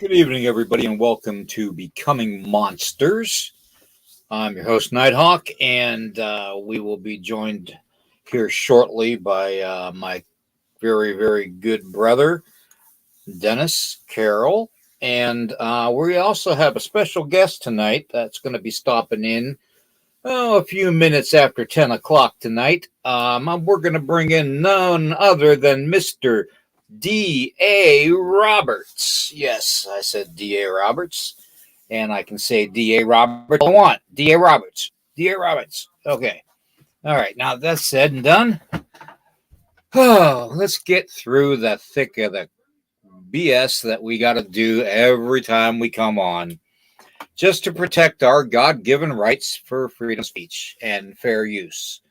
Good evening, everybody, and welcome to Becoming Monsters. I'm your host, Nighthawk, and we will be joined here shortly by my very, very good brother, Dennis Carroll. And we also have a special guest tonight that's going to be stopping in a few minutes after 10 o'clock tonight. We're going to bring in none other than Mr. D.A. Roberts. Yes, I said D.A. Roberts. And I can say D.A. Roberts all I want. D.A. Roberts. D.A. Roberts. Okay. All right. Now that's said and done. Oh, let's get through the thick of the BS that we got to do every time we come on, just to protect our God-given rights for freedom of speech and fair use.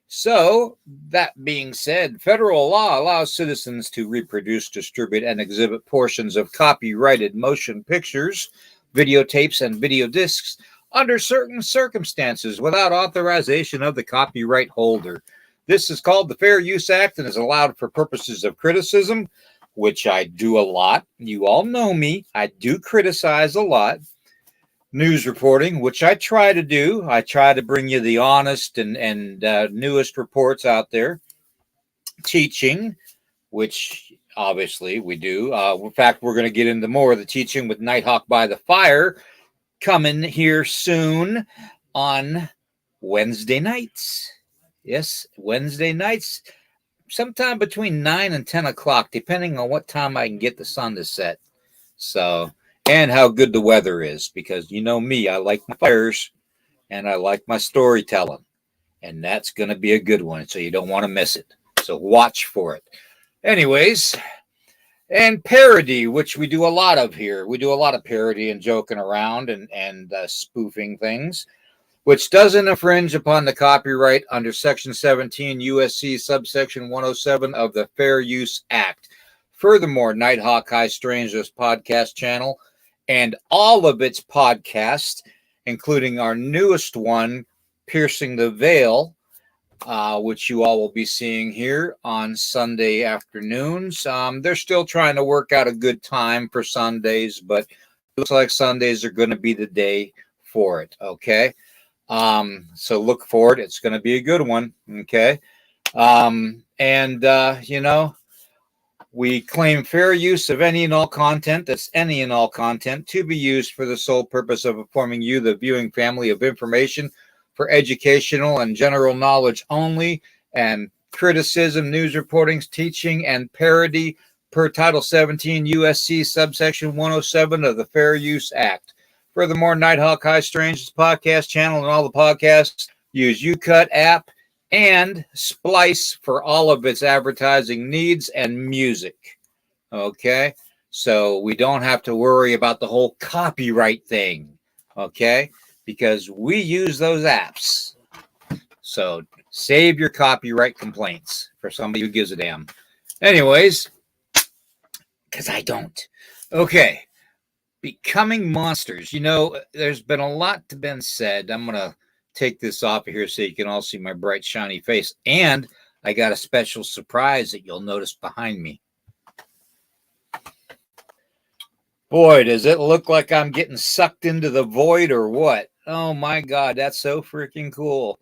So, that being said, federal law allows citizens to reproduce, distribute, and exhibit portions of copyrighted motion pictures, videotapes, and video discs under certain circumstances without authorization of the copyright holder. This is called the Fair Use Act and is allowed for purposes of criticism, which I do a lot. You all know me. I do criticize a lot. News reporting, which I try to do. I try to bring you the honest and newest reports out there. Teaching, which obviously we do. In fact, we're going to get into more of the teaching with Nighthawk by the Fire coming here soon on Wednesday nights. Yes, Wednesday nights, sometime between 9 and 10 o'clock, depending on what time I can get the sun to set. So... and how good the weather is, because you know me, I like my fires and I like my storytelling, and that's going to be a good one, so you don't want to miss it. So watch for it. Anyways, and parody, which we do a lot of here. We do a lot of parody and joking around and spoofing things, which doesn't infringe upon the copyright under Section 17 USC subsection 107 of the Fair Use Act. Furthermore, Nighthawk High Strangeness podcast channel and all of its podcasts, including our newest one, Piercing the Veil, which you all will be seeing here on Sunday afternoons. They're still trying to work out a good time for Sundays, but it looks like Sundays are going to be the day for it, okay? So look for it. It's going to be a good one, okay? You know, we claim fair use of any and all content, that's any and all content, to be used for the sole purpose of informing you, the viewing family, of information for educational and general knowledge only, and criticism, news reportings, teaching, and parody per Title 17 USC subsection 107 of the Fair Use Act. Furthermore, Nighthawk High Strangeness podcast channel and all the podcasts use UCut app and Splice for all of its advertising needs and music. Okay? So we don't have to worry about the whole copyright thing. Okay? Because we use those apps. So save your copyright complaints for somebody who gives a damn. Anyways, because I don't. Okay. Becoming monsters. You know, there's been a lot been said. I'm going to take this off of here so you can all see my bright, shiny face. And I got a special surprise that you'll notice behind me. Boy, does it look like I'm getting sucked into the void or what? Oh my God, that's so freaking cool.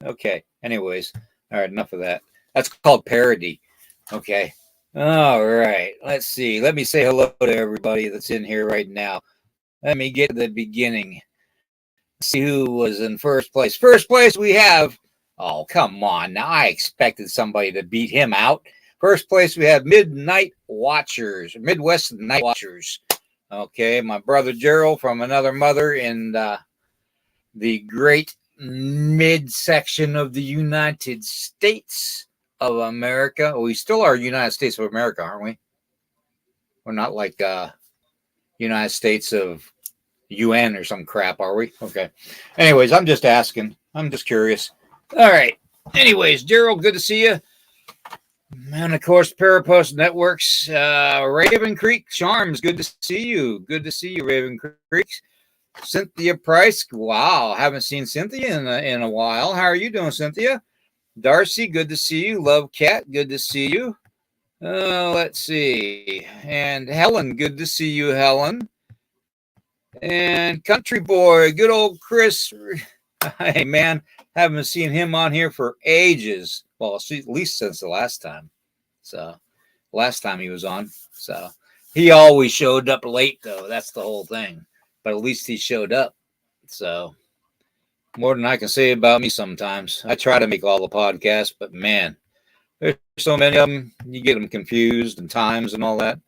Okay, anyways. All right, enough of that. That's called parody. Okay. All right, let's see. Let me say hello to everybody that's in here right now. Let me get to the beginning. See who was in first place. First place we have, oh, come on. Now I expected somebody to beat him out. First place we have Midwest Night Watchers. Okay, my brother Gerald from another mother in the great midsection of the United States of America. We still are United States of America, aren't we? We're not like United States of UN or some crap, are we? Okay. Anyways, I'm just asking. I'm just curious. All right. Anyways, Gerald, good to see you. And of course, Parapost Networks, Raven Creek Charms, good to see you. Good to see you, Raven Creek. Cynthia Price, wow, haven't seen Cynthia in a while. How are you doing, Cynthia? Darcy, good to see you. Love Cat, good to see you. Let's see. And Helen, good to see you, Helen. And Country Boy, good old Chris. Hey, man, haven't seen him on here for ages. Well, at least since the last time. So, last time he was on. So, he always showed up late, though. That's the whole thing. But at least he showed up. So, more than I can say about me sometimes. I try to make all the podcasts, but man, there's so many of them. You get them confused and times and all that.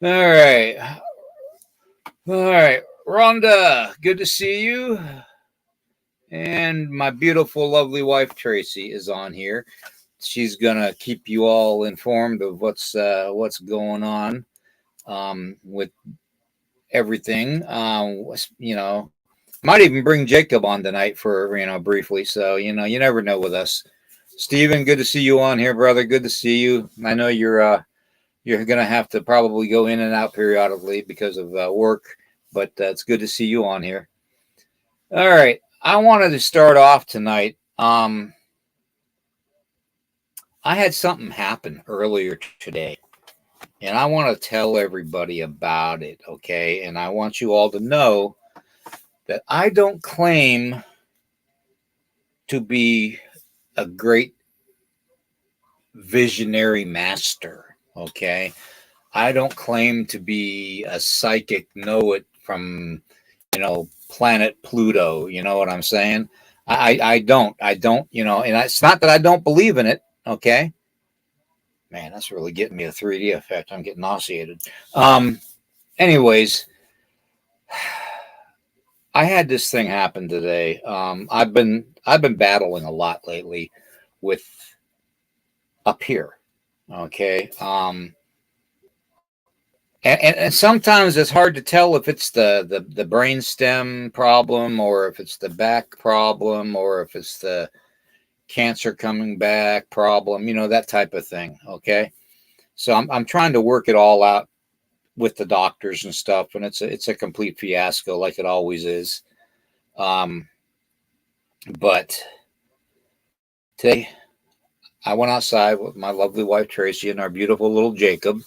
All right. All right. Rhonda, good to see you. And my beautiful, lovely wife, Tracy, is on here. She's going to keep you all informed of what's going on with everything. Might even bring Jacob on tonight for, briefly. So, you never know with us. Steven, good to see you on here, brother. Good to see you. I know you're going to have to probably go in and out periodically because of work, but it's good to see you on here. All right. I wanted to start off tonight. I had something happen earlier today, and I want to tell everybody about it, okay? And I want you all to know that I don't claim to be a great visionary master, okay? I don't claim to be a psychic know-it from, planet Pluto. You know what I'm saying? I don't, and it's not that I don't believe in it, okay? Man, that's really getting me a 3D effect. I'm getting nauseated. Anyways, I had this thing happen today. I've been battling a lot lately with up here. Okay. And sometimes it's hard to tell if it's the brainstem problem or if it's the back problem or if it's the cancer coming back problem, that type of thing. Okay. So I'm trying to work it all out with the doctors and stuff, and it's a complete fiasco like it always is. But today I went outside with my lovely wife Tracy and our beautiful little Jacob,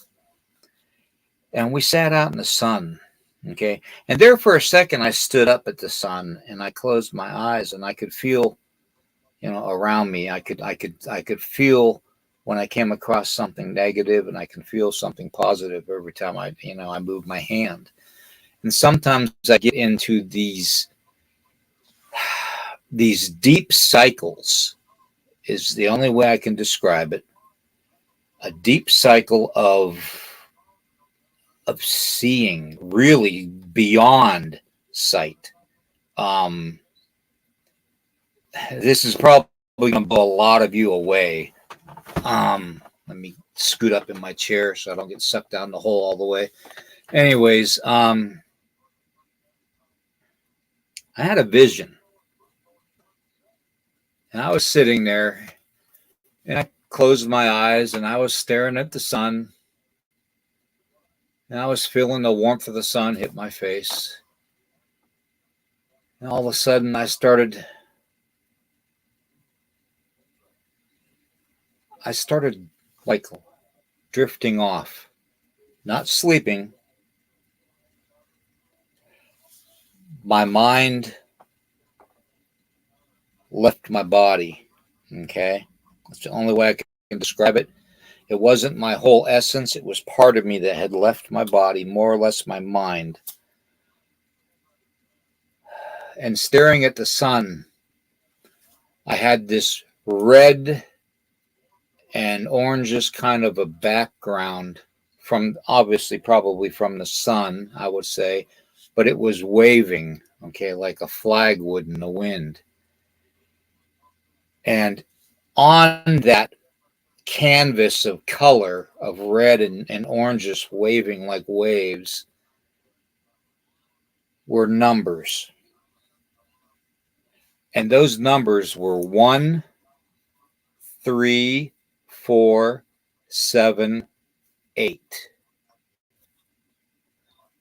and we sat out in the sun. Okay, and there for a second I stood up at the sun and I closed my eyes and I could feel, around me. I could feel when I came across something negative, and I can feel something positive every time I move my hand. And sometimes I get into these deep cycles, is the only way I can describe it. A deep cycle of seeing really beyond sight. This is probably going to blow a lot of you away. Let me scoot up in my chair so I don't get sucked down the hole all the way. Anyways, I had a vision. And I was sitting there and I closed my eyes and I was staring at the sun. And I was feeling the warmth of the sun hit my face. And all of a sudden I started like drifting off, not sleeping. My mind left my body. Okay. That's the only way I can describe it. It wasn't my whole essence. It was part of me that had left my body, more or less my mind. And staring at the sun, I had this red and orangish kind of a background from, obviously, probably from the sun, I would say, but it was waving, okay, like a flag would in the wind. And on that canvas of color of red and orangish waving like waves were numbers. And those numbers were 1, 3, 4, 7, 8.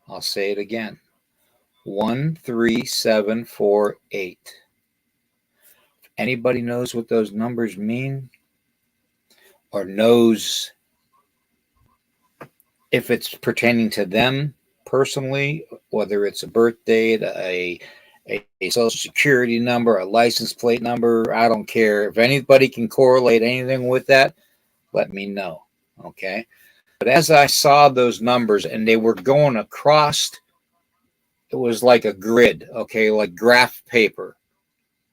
I'll say it again. 1, 3, 7, 4, 8. If anybody knows what those numbers mean or knows if it's pertaining to them personally, whether it's a birth date, a social security number, a license plate number, I don't care. If anybody can correlate anything with that, let me know. Okay. But as I saw those numbers and they were going across, it was like a grid, okay, like graph paper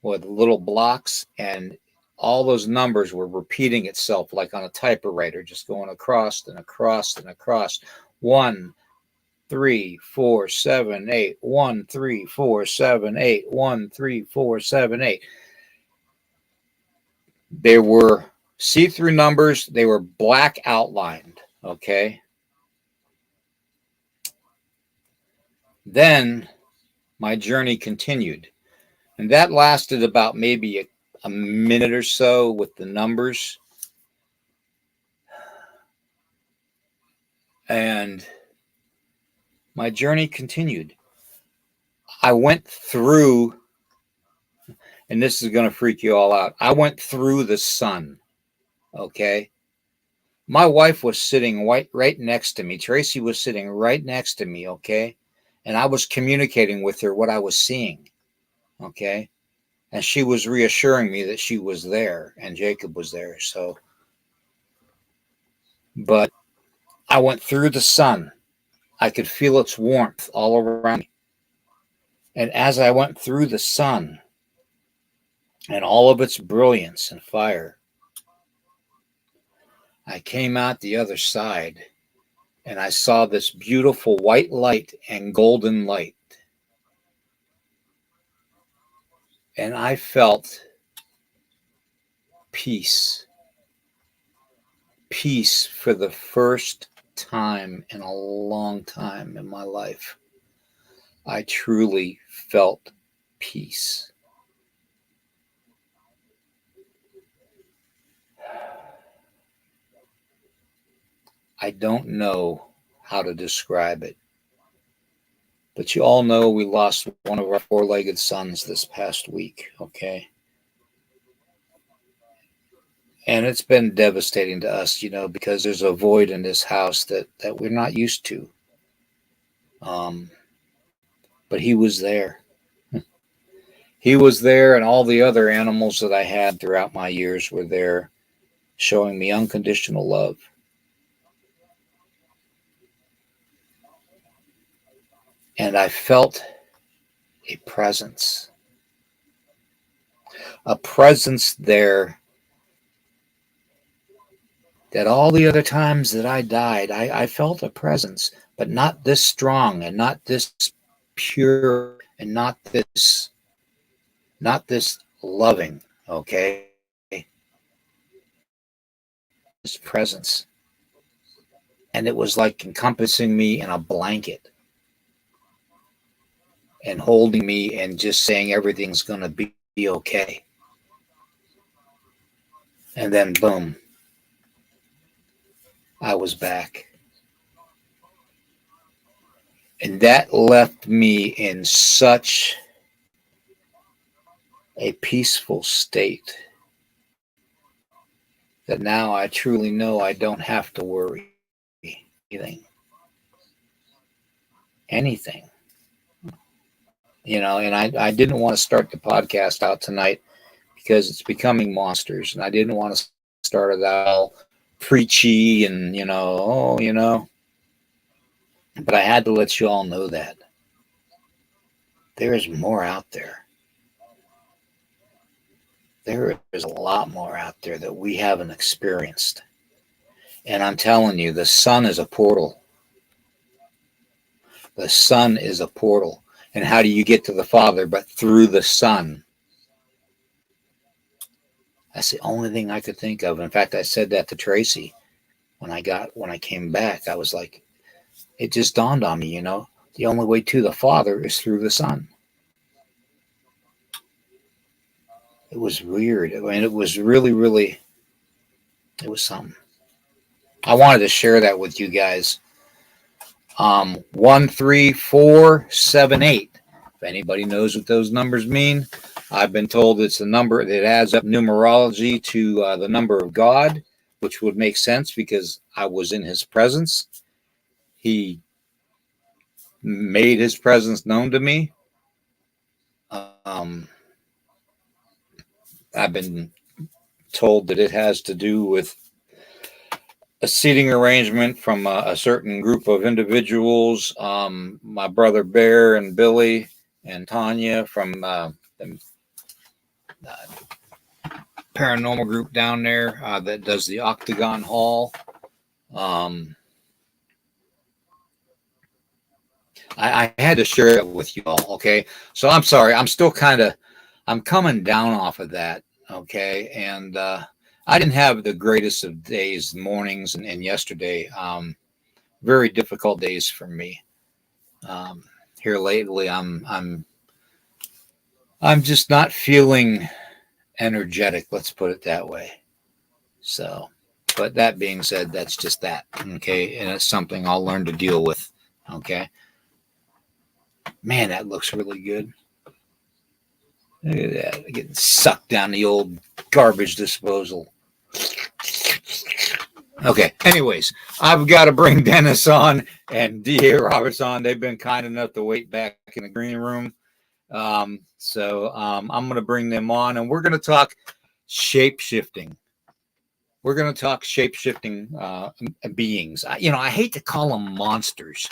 with little blocks, and all those numbers were repeating itself like on a typewriter, just going across and across and across. 1, 3, 4, 7, 8. 1, 3, 4, 7, 8. 1, 3, 4, 7, 8. They were see-through numbers. They were black outlined. Okay. Then my journey continued, and that lasted about maybe a minute or so with the numbers. And my journey continued. I went through, and this is going to freak you all out, I went through the sun. Okay. My wife was sitting right next to me. Tracy was sitting right next to me. Okay. And I was communicating with her what I was seeing. Okay. And she was reassuring me that she was there and Jacob was there. So, but I went through the sun. I could feel its warmth all around me. And as I went through the sun and all of its brilliance and fire, I came out the other side and I saw this beautiful white light and golden light. And I felt peace. Peace for the first time in a long time in my life. I truly felt peace. I don't know how to describe it, but you all know we lost one of our four-legged sons this past week, okay? And it's been devastating to us, because there's a void in this house that we're not used to. But he was there. He was there, and all the other animals that I had throughout my years were there, showing me unconditional love. And I felt a presence there that all the other times that I died, I felt a presence, but not this strong and not this pure and not this loving, okay? This presence. And it was like encompassing me in a blanket and holding me and just saying everything's going to be okay. And then boom, I was back. And that left me in such a peaceful state that now I truly know I don't have to worry anything. And I didn't want to start the podcast out tonight because it's becoming monsters, and I didn't want to start it out all preachy and, but I had to let you all know that there is more out there. There is a lot more out there that we haven't experienced. And I'm telling you, the sun is a portal. The sun is a portal. And how do you get to the Father but through the Son? That's the only thing I could think of. In fact, I said that to Tracy when I came back. I was like, it just dawned on me, the only way to the Father is through the Son. It was weird. I mean, it was really, really, it was something. I wanted to share that with you guys. 1, 3, 4, 7, 8. If anybody knows what those numbers mean, I've been told it's a number that adds up numerology to the number of God, which would make sense because I was in his presence. he made his presence known to me. I've been told that it has to do with a seating arrangement from a certain group of individuals. My brother Bear and Billy and Tanya from the paranormal group down there that does the Octagon Hall. I had to share it with you all. Okay. So I'm sorry. I'm coming down off of that. Okay. And I didn't have the greatest of days, mornings, and yesterday. Very difficult days for me. Here lately, I'm just not feeling energetic. Let's put it that way. So, but that being said, that's just that. Okay. And it's something I'll learn to deal with. Okay. Man, that looks really good. Look at that. Getting sucked down the old garbage disposal. Okay. Anyways, I've got to bring Dennis on and D.A. Roberts on. They've been kind enough to wait back in the green room. So I'm going to bring them on, and we're going to talk shape-shifting. We're going to talk shape-shifting beings. I hate to call them monsters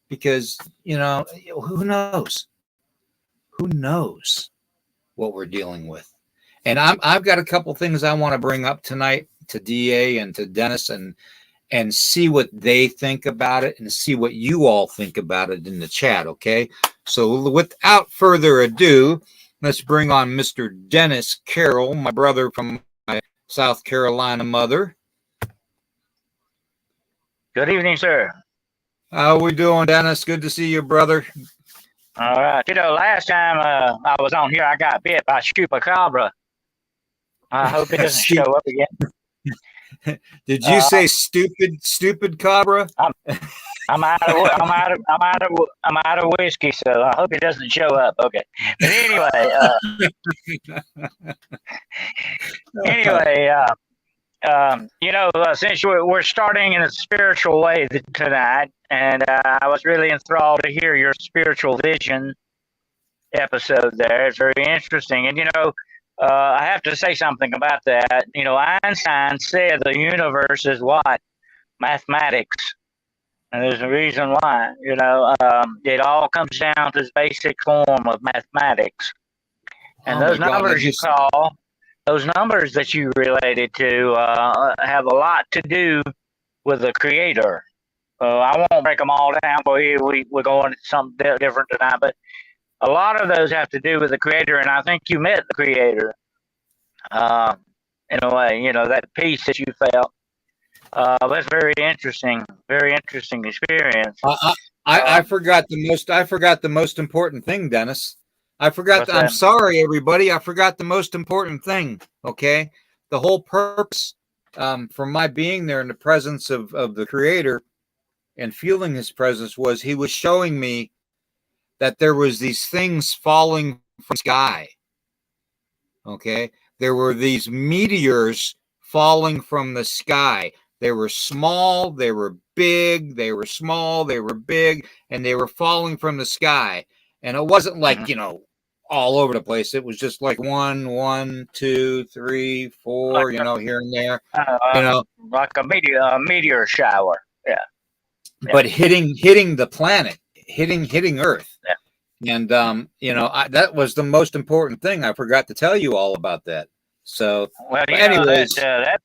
because, who knows? Who knows what we're dealing with? And I've got a couple things I want to bring up tonight to DA and to Dennis and see what they think about it and see what you all think about it in the chat, okay? So without further ado, let's bring on Mr. Dennis Carroll, my brother from my South Carolina mother. Good evening, sir. How we doing, Dennis? Good to see you, brother. All right. Last time I was on here, I got bit by chupacabra. I hope it doesn't show up again. Did you say stupid cobra? I'm out of whiskey, so I hope it doesn't show up. Okay. But anyway, since we're starting in a spiritual way tonight, and I was really enthralled to hear your spiritual vision episode there. It's very interesting. And, I have to say something about that. Einstein said the universe is what? Mathematics. And there's a reason why. It all comes down to this basic form of mathematics. And those numbers those numbers that you related to have a lot to do with the creator. I won't break them all down, but we're going to something different tonight. But a lot of those have to do with the creator, and I think you met the creator in a way. That peace that you felt. That's very interesting experience. I forgot the most important thing, Dennis. I'm sorry, everybody. I forgot the most important thing. Okay. The whole purpose for my being there in the presence of the creator and feeling his presence was he was showing me that there was these things falling from the sky. Okay. There were these meteors falling from the sky. They were small, they were big, they were small, they were big, and they were falling from the sky. And it wasn't like, all over the place. It was just like 1, 2, 3, 4, here and there. Like a meteor shower. Yeah. But hitting the planet, hitting Earth. Yeah. And that was the most important thing. I forgot to tell you all about that. So, well, anyways, that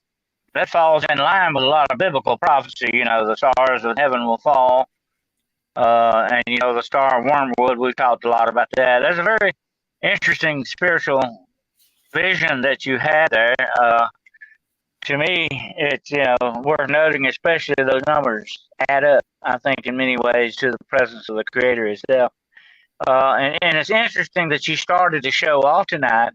falls in line with a lot of biblical prophecy. The stars of heaven will fall, and the star of wormwood. We talked a lot about that. There's a very interesting spiritual vision that you had there. To me, it's worth noting, especially those numbers add up. I think in many ways to the presence of the Creator itself. And it's interesting that you started to show off tonight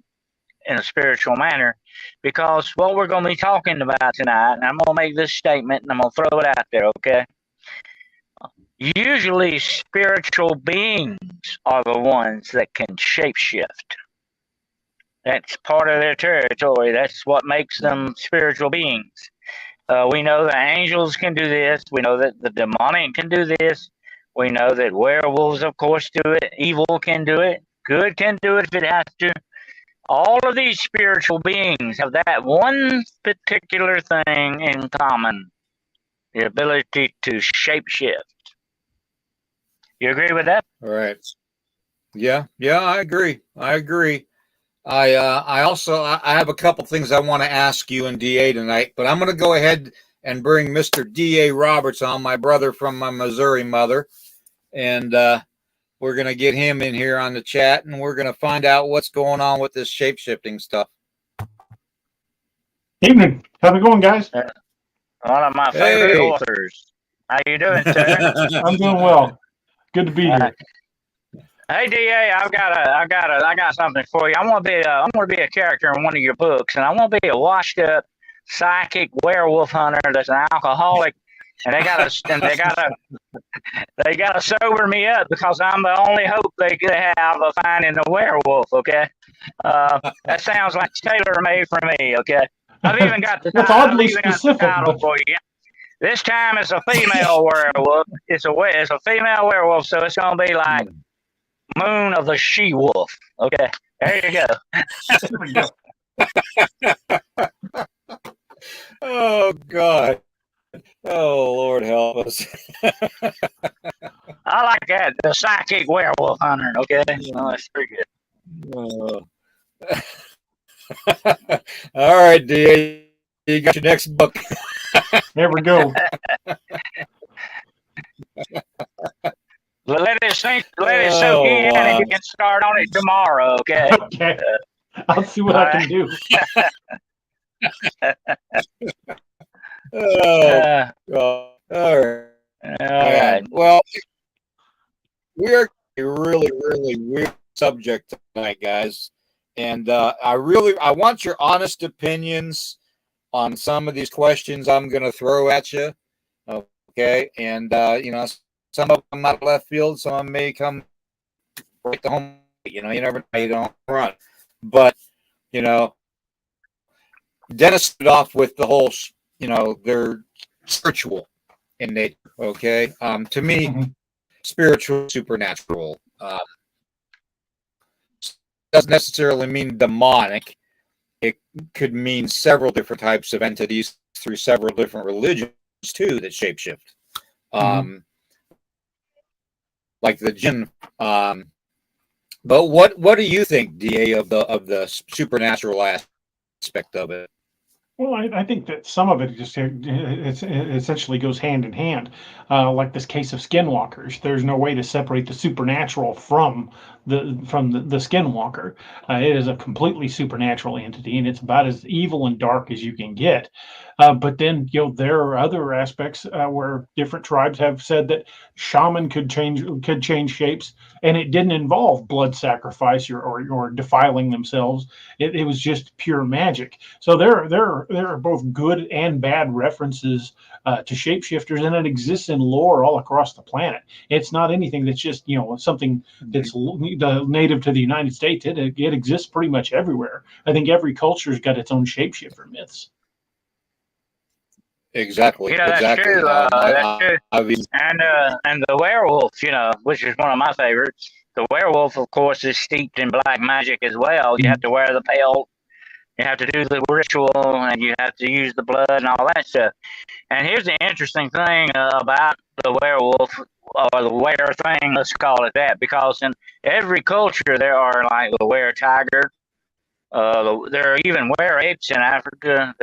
in a spiritual manner, because what we're going to be talking about tonight, and I'm going to make this statement and I'm going to throw it out there, okay? Usually spiritual beings are the ones that can shapeshift. That's part of their territory. That's what makes them spiritual beings. We know the angels can do this. We know that the demonic can do this. We know that werewolves, of course, do it. Evil can do it. Good can do it if it has to. All of these spiritual beings have that one particular thing in common: the ability to shapeshift. You agree with that? All right. Yeah, I agree. I also I have a couple things I want to ask you and DA tonight, but I'm going to go ahead and bring Mr. DA Roberts on, my brother from my Missouri mother, and we're going to get him in here on the chat, and we're going to find out what's going on with this shape-shifting stuff. Evening. How's it going, guys? One of my favorite authors. How you doing, sir? I'm doing well. Good to be here. Hey, DA, I got something for you. I want to be a character in one of your books, and I want to be a washed-up psychic werewolf hunter that's an alcoholic, and they gotta sober me up because I'm the only hope they have of finding the werewolf. Okay, that sounds like tailor-made for me. Okay, I've even got the That's title, oddly specific. But for you. This time it's a female werewolf. It's a female werewolf, so it's gonna be like Moon of the She-Wolf. Okay, there you go. Oh God. Oh Lord, help us. I like that, the psychic werewolf hunter. Okay, that's pretty good. All right, DA, you got your next book. There we go. Let it soak in, and you can start on it tomorrow. Okay. Okay. I'll see what I can do. All right. Well, we are a really, really weird subject tonight, guys, and I want your honest opinions on some of these questions I'm going to throw at you. Okay, and some of them out of left field, some of them may come right to home. You never know, you don't run, but Dennis started off with the whole, they're spiritual in nature. Okay, to me, spiritual, supernatural doesn't necessarily mean demonic. It could mean several different types of entities through several different religions too that shapeshift. Like the jinn. But what do you think, DA, of the supernatural aspect of it? Well, I think that some of it just it essentially goes hand in hand. Like this case of skinwalkers, there's no way to separate the supernatural from the skinwalker. It is a completely supernatural entity, and it's about as evil and dark as you can get. But then there are other aspects where different tribes have said that shaman could change shapes, and it didn't involve blood sacrifice or defiling themselves. It was just pure magic. So there are both good and bad references to shapeshifters, and it exists in lore all across the planet. It's not anything that's just something that's native to the United States. It exists pretty much everywhere. I think every culture's got its own shapeshifter myths. Exactly. That's exactly. true. That's true. And the werewolf, which is one of my favorites. The werewolf, of course, is steeped in black magic as well. You have to wear the pelt, you have to do the ritual, and you have to use the blood and all that stuff. And here's the interesting thing about the werewolf, or the were thing, let's call it that, because in every culture there are like the were tiger. There are even were apes in Africa.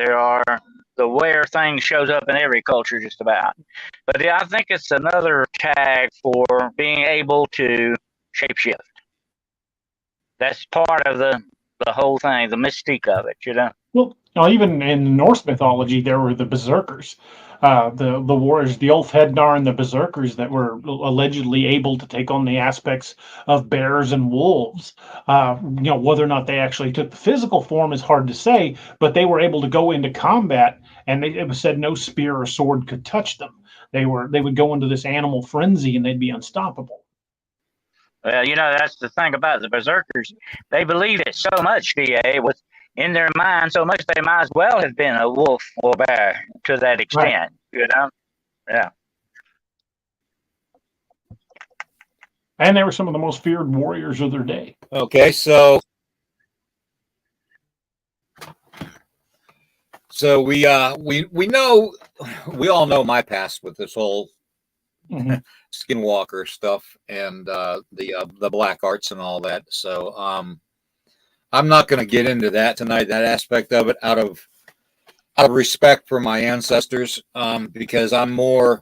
The were thing shows up in every culture just about. But yeah, I think it's another tag for being able to shapeshift. That's part of the whole thing, the mystique of it, Well, even in Norse mythology, there were the berserkers, the warriors, the Ulfhednar and the berserkers that were allegedly able to take on the aspects of bears and wolves. Whether or not they actually took the physical form is hard to say, but they were able to go into combat, and it was said no spear or sword could touch them. They would go into this animal frenzy, and they'd be unstoppable. Well, that's the thing about the berserkers. They believe it so much, DA, with in their mind so much they might as well have been a wolf or bear to that extent, Yeah. And they were some of the most feared warriors of their day. Okay, so we know, we all know my past with this whole skinwalker stuff and the black arts and all that. So I'm not going to get into that tonight, that aspect of it, out of respect for my ancestors, because I'm more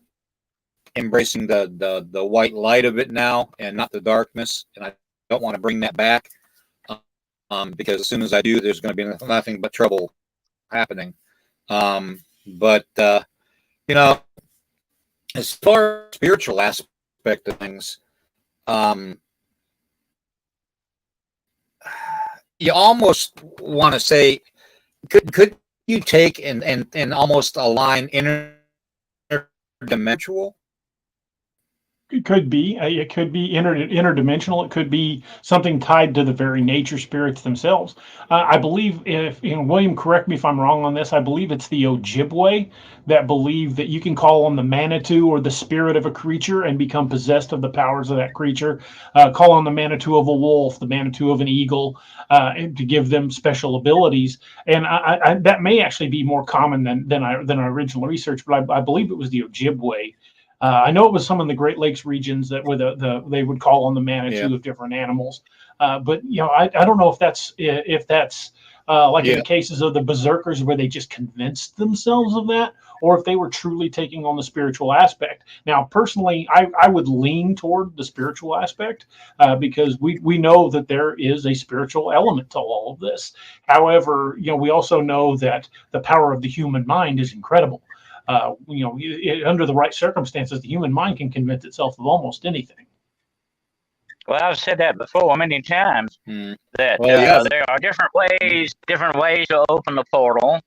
embracing the white light of it now and not the darkness, and I don't want to bring that back, because as soon as I do, there's going to be nothing but trouble happening. But as far as spiritual aspect of things, you almost want to say, could you take and almost align interdimensional? It could be. It could be interdimensional. It could be something tied to the very nature spirits themselves. I believe, if William, correct me if I'm wrong on this. I believe it's the Ojibwe that believe that you can call on the Manitou or the spirit of a creature and become possessed of the powers of that creature. Call on the Manitou of a wolf, the Manitou of an eagle, and to give them special abilities. And that may actually be more common than our original research, but I believe it was the Ojibwe. I know it was some in the Great Lakes regions that were they would call on the Manitou of different animals, but I don't know if that's like in the cases of the berserkers where they just convinced themselves of that, or if they were truly taking on the spiritual aspect. Now, personally, I would lean toward the spiritual aspect, because we know that there is a spiritual element to all of this. However, we also know that the power of the human mind is incredible. Under the right circumstances, the human mind can convince itself of almost anything. Well, I've said that before many times, that there are different ways to open the portal,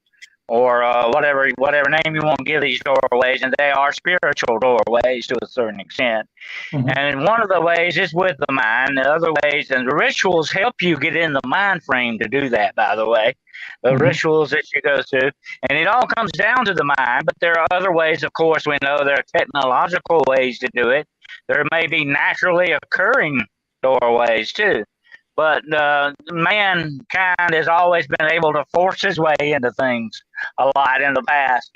or whatever name you want to give these doorways, and they are spiritual doorways to a certain extent. And one of the ways is with the mind. The other ways, and the rituals help you get in the mind frame to do that, by the way. The rituals that you go through, and it all comes down to the mind, but there are other ways, of course. We know there are technological ways to do it. There may be naturally occurring doorways too, but mankind has always been able to force his way into things a lot in the past,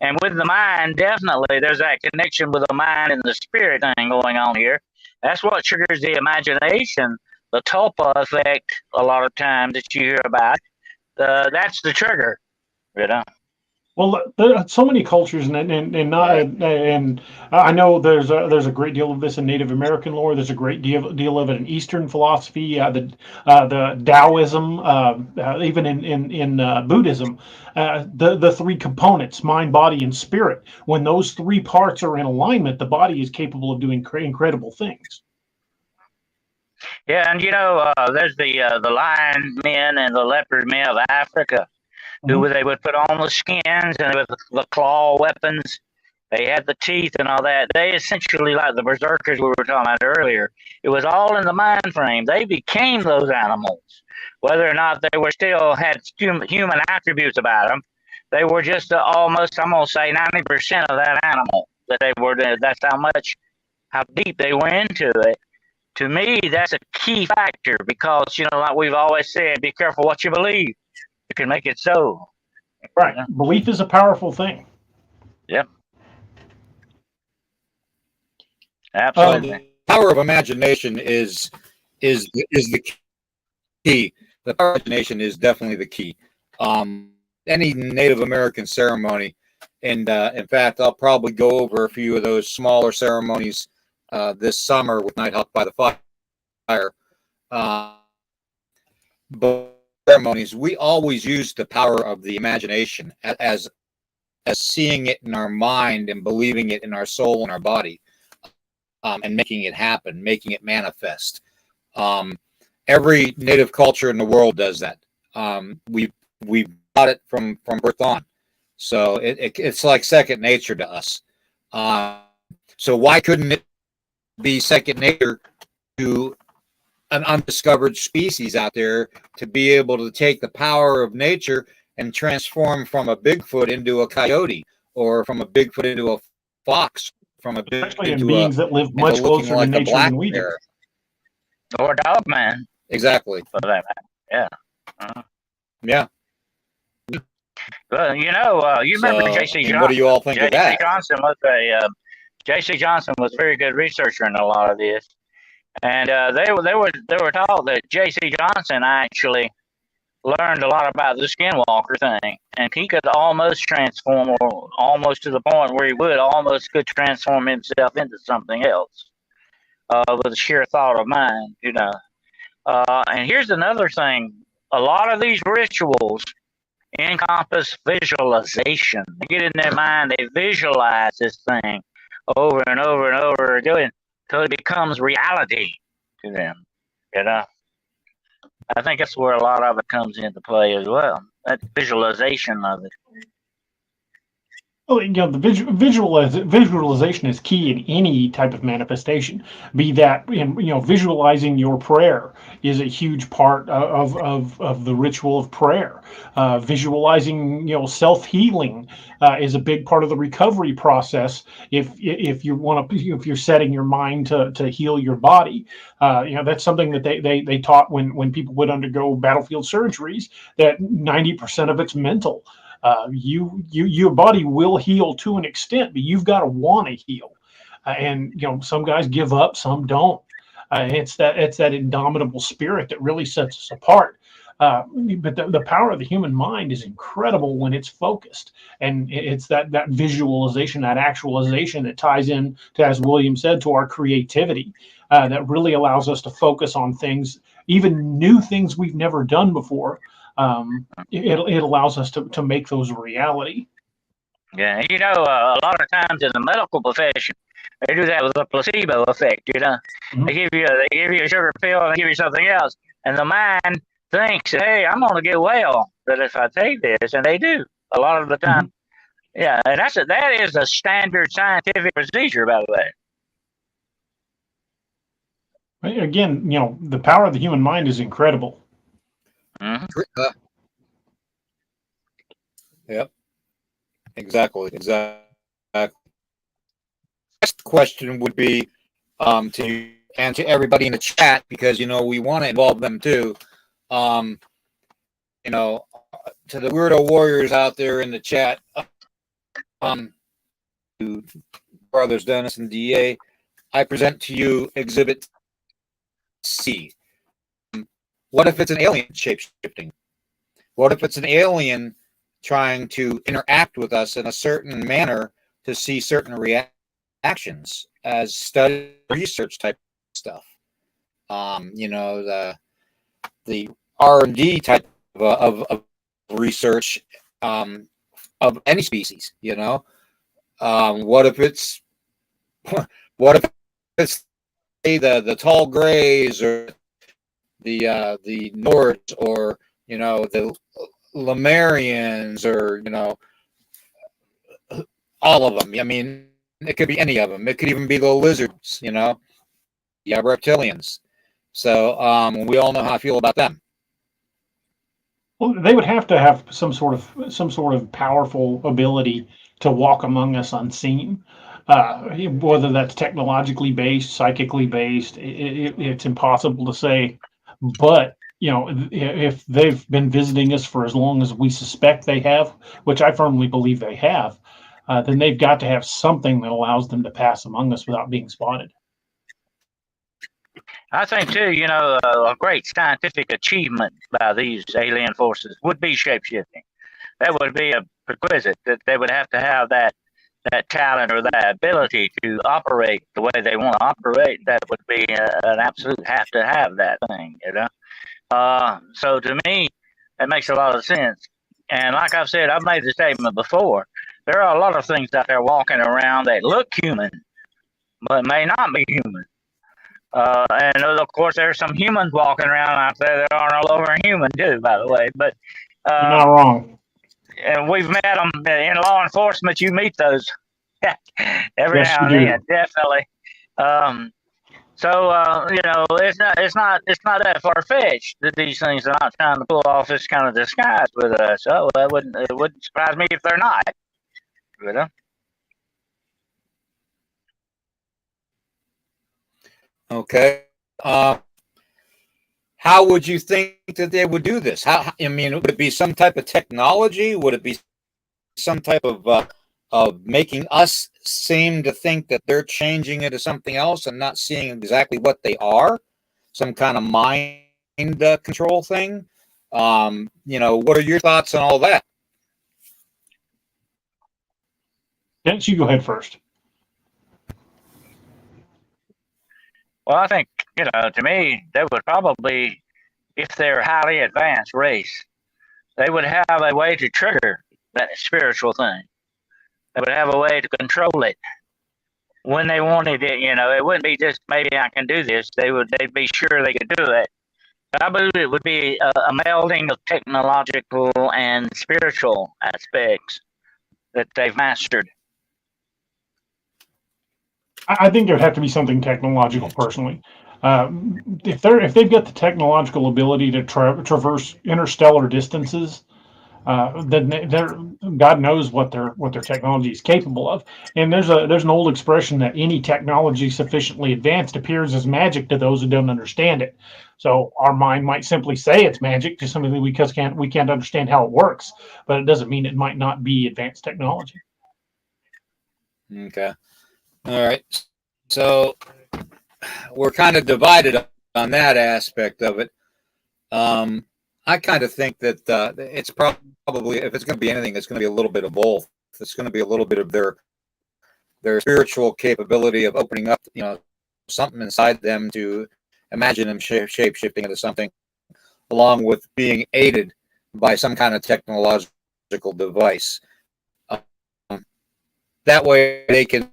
and with the mind, definitely there's that connection with the mind and the spirit thing going on here. That's what triggers the imagination, the tulpa effect, a lot of times that you hear about. That's the trigger, Well, there are so many cultures, and I know there's a great deal of this in Native American lore. There's a great deal of it in Eastern philosophy, the Taoism, even in Buddhism. The three components: mind, body, and spirit. When those three parts are in alignment, the body is capable of doing incredible things. Yeah, and there's the lion men and the leopard men of Africa, who they would put on the skins and with the claw weapons. They had the teeth and all that. They essentially, like the berserkers we were talking about earlier, it was all in the mind frame. They became those animals. Whether or not they were still had human attributes about them, they were just almost, I'm going to say 90% of that animal that they were. That's how deep they were into it. To me, that's a key factor because, like we've always said, be careful what you believe. You can make it so. Right. Belief is a powerful thing. Yep. Absolutely. The power of imagination is the key. The power of imagination is definitely the key. Any Native American ceremony, and in fact, I'll probably go over a few of those smaller ceremonies this summer with Nighthawk by the Fire. But ceremonies, we always use the power of the imagination as seeing it in our mind and believing it in our soul and our body, and making it happen, making it manifest. Every native culture in the world does that. We've got it from birth on, so it's like second nature to us. So why couldn't it be second nature to an undiscovered species out there to be able to take the power of nature and transform from a Bigfoot into a coyote, or from a Bigfoot into a fox, from a Bigfoot Especially in into beings that live much looking closer to like a nature black than we do. bear. Or DOGMAN, Exactly. for that matter. Yeah. Yeah. Well, you remember J.C. Johnson. What do you all think of that? J.C. Johnson was a very good researcher in a lot of this, and they were taught that J.C. Johnson actually learned a lot about the skinwalker thing, and he could almost transform, or almost to the point where he could transform himself into something else with a sheer thought of mind, And here's another thing: a lot of these rituals encompass visualization. They get in their mind, they visualize this thing over and over and over again until it becomes reality to them. I think that's where a lot of it comes into play as well. That visualization of it. Well, the visualization is key in any type of manifestation. Be that, visualizing your prayer is a huge part of the ritual of prayer. Visualizing, self-healing is a big part of the recovery process. If you want to, if you're setting your mind to heal your body, that's something that they taught when people would undergo battlefield surgeries. That 90% of it's mental. Your body will heal to an extent, but you've got to want to heal. And some guys give up, some don't. It's that indomitable spirit that really sets us apart. But the power of the human mind is incredible when it's focused, and it's that visualization, that actualization that ties in to, as William said, to our creativity. That really allows us to focus on things, even new things we've never done before. It allows us to make those a reality. Yeah, a lot of times in the medical profession, they do that with a placebo effect. Mhm. They give you a sugar pill and they give you something else, and the mind thinks, "Hey, I'm going to get well." But if I take this, and they do a lot of the time, yeah, and that is a standard scientific procedure, by the way. Again, the power of the human mind is incredible. Mm-hmm. Yep. Exactly. Next question would be to you and to everybody in the chat, because we want to involve them too. To the weirdo warriors out there in the chat, to brothers Dennis and DA, I present to you Exhibit C. What if it's an alien shape-shifting? What if it's an alien trying to interact with us in a certain manner to see certain reactions, as study research type stuff? The R&D type of research of any species. What if it's the tall grays, or the Nords, or the Lemurians, or all of them. I mean, it could be any of them. It could even be the lizards. Reptilians. So we all know how I feel about them. Well, they would have to have some sort of powerful ability to walk among us unseen. Whether that's technologically based, psychically based, it's impossible to say. But if they've been visiting us for as long as we suspect they have, which I firmly believe they have, then they've got to have something that allows them to pass among us without being spotted. I think too, a great scientific achievement by these alien forces would be shapeshifting. That would be a prerequisite, that they would have to have that talent or that ability to operate the way they want to operate. That would be an absolute have to have that thing, So to me, that makes a lot of sense. And like I've said, I've made the statement before, there are a lot of things out there walking around that look human, but may not be human. And of course, there's some humans walking around out there that aren't all over human too, by the way. But you're not wrong. And we've met them in law enforcement. You meet those every Yes, now and you do. then, definitely. So it's not that far fetched that these things are not trying to pull off this kind of disguise with us. So it wouldn't surprise me if they're not. You know? Okay. How would you think that they would do this? I mean, would it be some type of technology? Would it be some type of making us seem to think that they're changing into something else and not seeing exactly what they are? Some kind of mind control thing? What are your thoughts on all that? Dennis, you go ahead first. Well, I think to me, they would probably, if they're highly advanced race, they would have a way to trigger that spiritual thing. They would have a way to control it when they wanted it. It wouldn't be just maybe I can do this. They'd be sure they could do it. But I believe it would be a melding of technological and spiritual aspects that they've mastered. I think it would have to be something technological, personally. If they've got the technological ability to traverse interstellar distances, then God knows what their technology is capable of. And there's an old expression that any technology sufficiently advanced appears as magic to those who don't understand it. So our mind might simply say it's magic to something we can't understand how it works, but it doesn't mean it might not be advanced technology. Okay. All right. So we're kind of divided on that aspect of it. I kind of think that it's probably, if it's going to be anything, it's going to be a little bit of both. It's going to be a little bit of their spiritual capability of opening up, something inside them to imagine them shape shifting into something, along with being aided by some kind of technological device. That way they can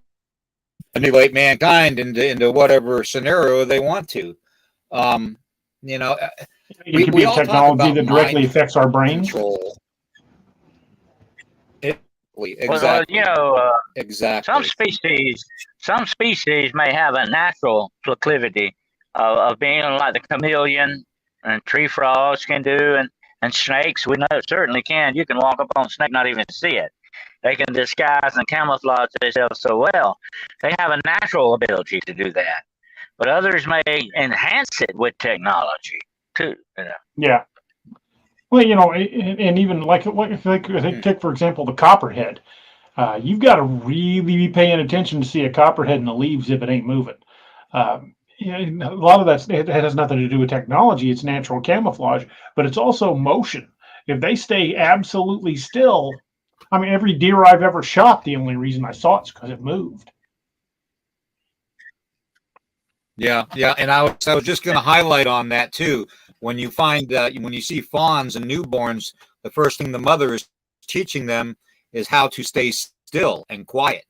manipulate mankind into whatever scenario they want to. It could be a technology that directly affects our brains. Control. Exactly. Well, exactly. Some species may have a natural proclivity of being like the chameleon and tree frogs can do, and snakes. We know certainly can. You can walk up on a snake, not even see it. They can disguise and camouflage themselves so well. They have a natural ability to do that. But others may enhance it with technology too. Yeah. Well, and even like if they take, for example, the copperhead. You've got to really be paying attention to see a copperhead in the leaves if it ain't moving. A lot of that has nothing to do with technology. It's natural camouflage, but it's also motion. If they stay absolutely still, I mean, every deer I've ever shot, the only reason I saw it is because it moved. Yeah, and I was just going to highlight on that too. When you see fawns and newborns, the first thing the mother is teaching them is how to stay still and quiet,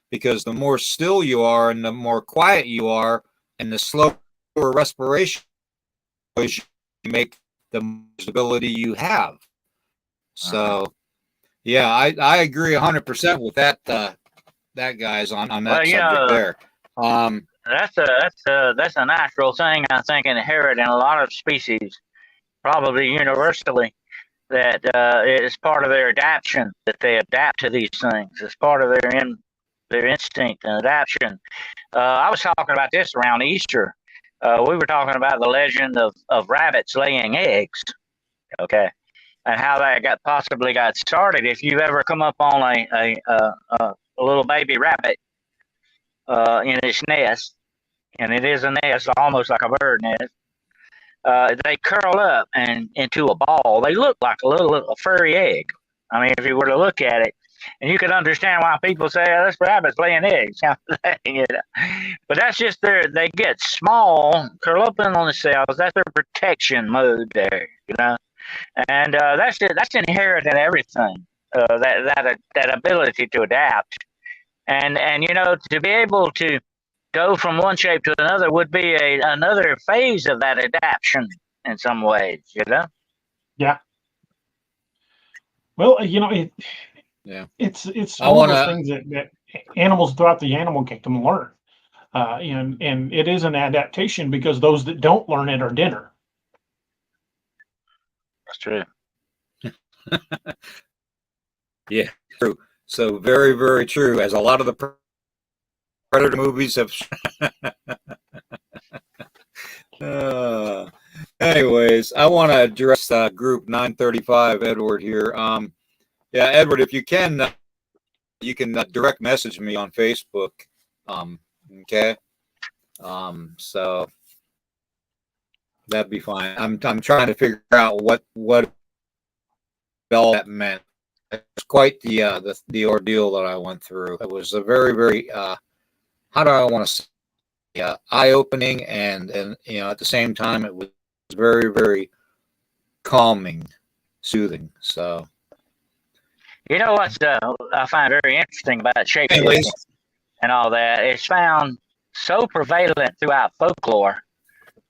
because the more still you are and the more quiet you are and the slower respiration you make, the more stability you have. So yeah, I agree 100% with that guys on that subject there. That's a natural thing, I think, inherent in a lot of species, probably universally, that it's part of their adaptation, that they adapt to these things. It's part of their instinct and adaptation. I was talking about this around Easter. We were talking about the legend of rabbits laying eggs, okay, and how that possibly got started. If you've ever come up on a little baby rabbit in its nest, and it is a nest almost like a bird nest, they curl up and into a ball. They look like a furry egg. I mean, if you were to look at it, and you can understand why people say, "Oh, this rabbit's laying eggs." But that's just they get small, curl up in on themselves. That's their protection mode there, and that's inherent in everything. That ability to adapt, and to be able to go from one shape to another would be another phase of that adaptation in some ways, Yeah. Well, Yeah. It's one of those things that animals throughout the animal kingdom learn. And it is an adaptation because those that don't learn it are dinner. That's true. Yeah, true. So very, very true. As a lot of the Predator movies have. Anyways, I want to address group 935, Edward here. Yeah, Edward, if you can direct message me on Facebook. Okay. So that'd be fine. I'm trying to figure out what all that meant. It's quite the ordeal that I went through. It was a very, very how do I want to say, eye-opening, and at the same time it was very, very calming, soothing. So You know what I find very interesting about shapeshifting anyways, and all that? It's found so prevalent throughout folklore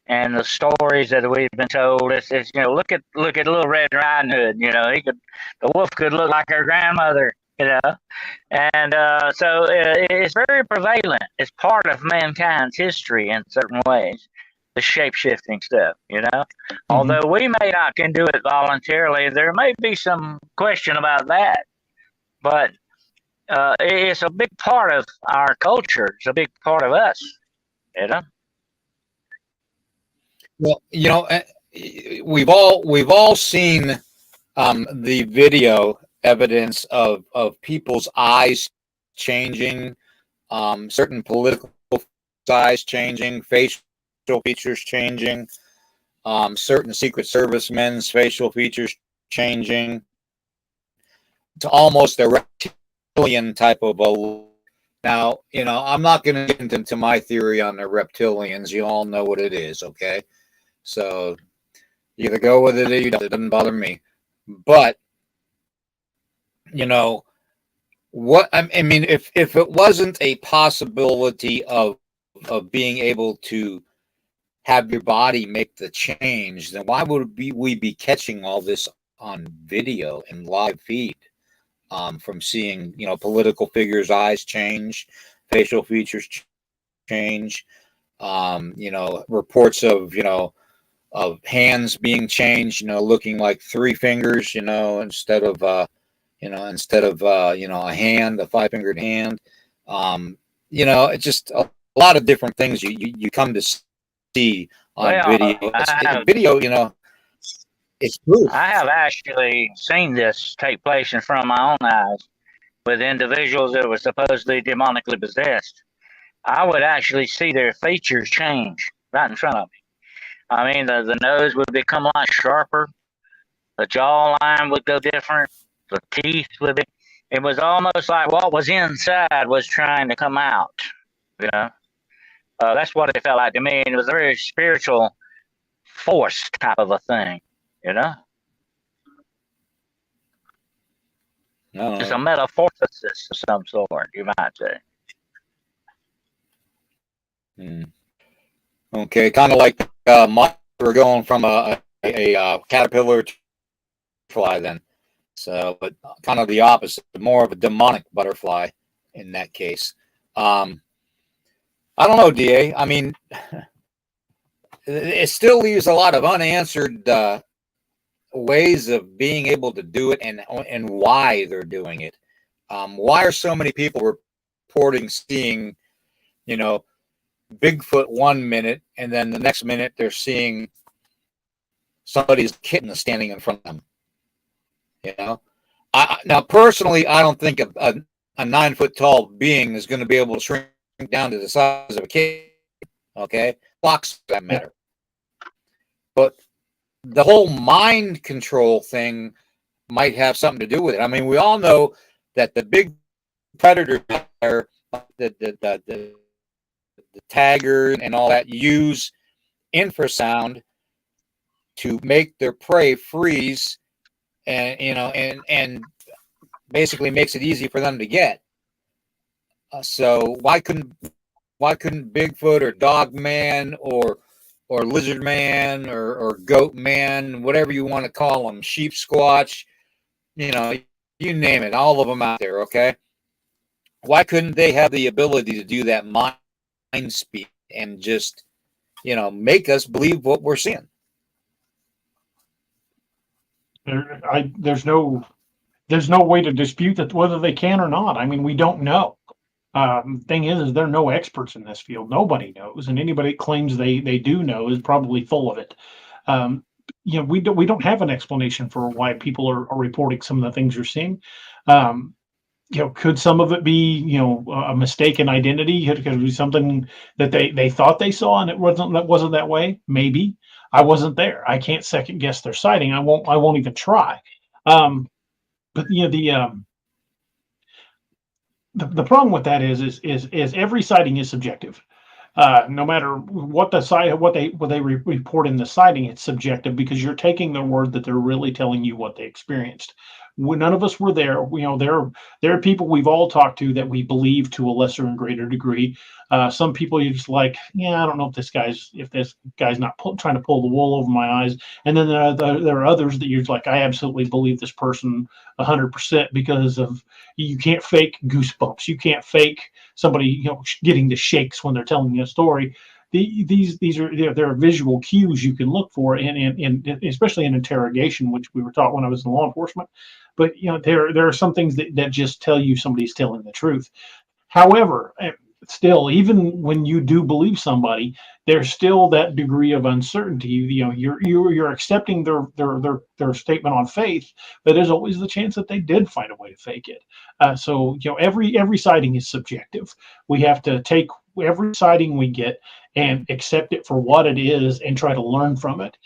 and the stories that we've been told. It's look at Little Red Riding Hood. The wolf could look like her grandmother. And so it's very prevalent. It's part of mankind's history in certain ways. The shape shifting stuff. Although we may not can do it voluntarily, there may be some question about that. But it's a big part of our culture. It's a big part of us. Well, we've all seen the video evidence of people's eyes changing, certain political eyes changing, facial features changing, certain Secret Service men's facial features changing to almost a reptilian type of a. Now, I'm not going to get into my theory on the reptilians. You all know what it is, okay? So you either go with it or you don't. It doesn't bother me. But what I mean, if it wasn't a possibility of being able to have your body make the change, then why would we be catching all this on video and live feed? From seeing political figures' eyes change, facial features change, reports of hands being changed, looking like three fingers, instead of a hand, a five-fingered hand. It's just a lot of different things you come to see on video. Video, it's proof. I have actually seen this take place in front of my own eyes with individuals that were supposedly demonically possessed. I would actually see their features change right in front of me. I mean, the nose would become a lot sharper. The jawline would go different. The teeth would be. It was almost like what was inside was trying to come out. That's what it felt like to me. And it was a very spiritual force type of a thing. It's a metamorphosis of some sort, you might say. Okay, kind of like we're going from a caterpillar to butterfly then. So, but kind of the opposite, more of a demonic butterfly in that case. I don't know, DA. I mean, it still leaves a lot of unanswered ways of being able to do it and why they're doing it. Why are so many people reporting seeing, Bigfoot 1 minute, and then the next minute they're seeing somebody's kitten standing in front of them? Now personally, I don't think a 9 foot tall being is going to be able to shrink down to the size of a kitten. Okay, blocks for that matter. But the whole mind control thing might have something to do with it. I mean, we all know that the big predators, the tagger and all that, use infrasound to make their prey freeze, and basically makes it easy for them to get. So why couldn't Bigfoot or Dogman or LIZARDMAN or GOATMAN, whatever you want to call them, Sheep Squatch, you name it, all of them out there, okay? Why couldn't they have the ability to do that mind mind speak and just, make us believe what we're seeing. There's no way to dispute that whether they can or not. I mean, we don't know. Thing is they're no experts in this field. Nobody knows, and anybody that claims they do know is probably full of it. We don't have an explanation for why people are reporting some of the things you're seeing. Could some of it be, a mistaken identity? Could it be something that they thought they saw and it wasn't that way? Maybe. I wasn't there. I can't second guess their sighting. I won't even try. But the problem with that is every sighting is subjective. No matter what they report in the sighting, it's subjective because you're taking their word that they're really telling you what they experienced. None of us were there. There are people we've all talked to that we believe to a lesser and greater degree. Some people you're just like, yeah, I don't know if this guy's not trying to pull the wool over my eyes. And then there are others that you're like, I absolutely believe this person 100% because of you can't fake goosebumps. You can't fake somebody getting the shakes when they're telling you a story. There are visual cues you can look for, and especially in interrogation, which we were taught when I was in law enforcement. But there are some things that just tell you somebody's telling the truth. However, still, even when you do believe somebody, there's still that degree of uncertainty. You're accepting their statement on faith, but there's always the chance that they did find a way to fake it. So every sighting is subjective. We have to take every sighting we get and accept it for what it is and try to learn from it.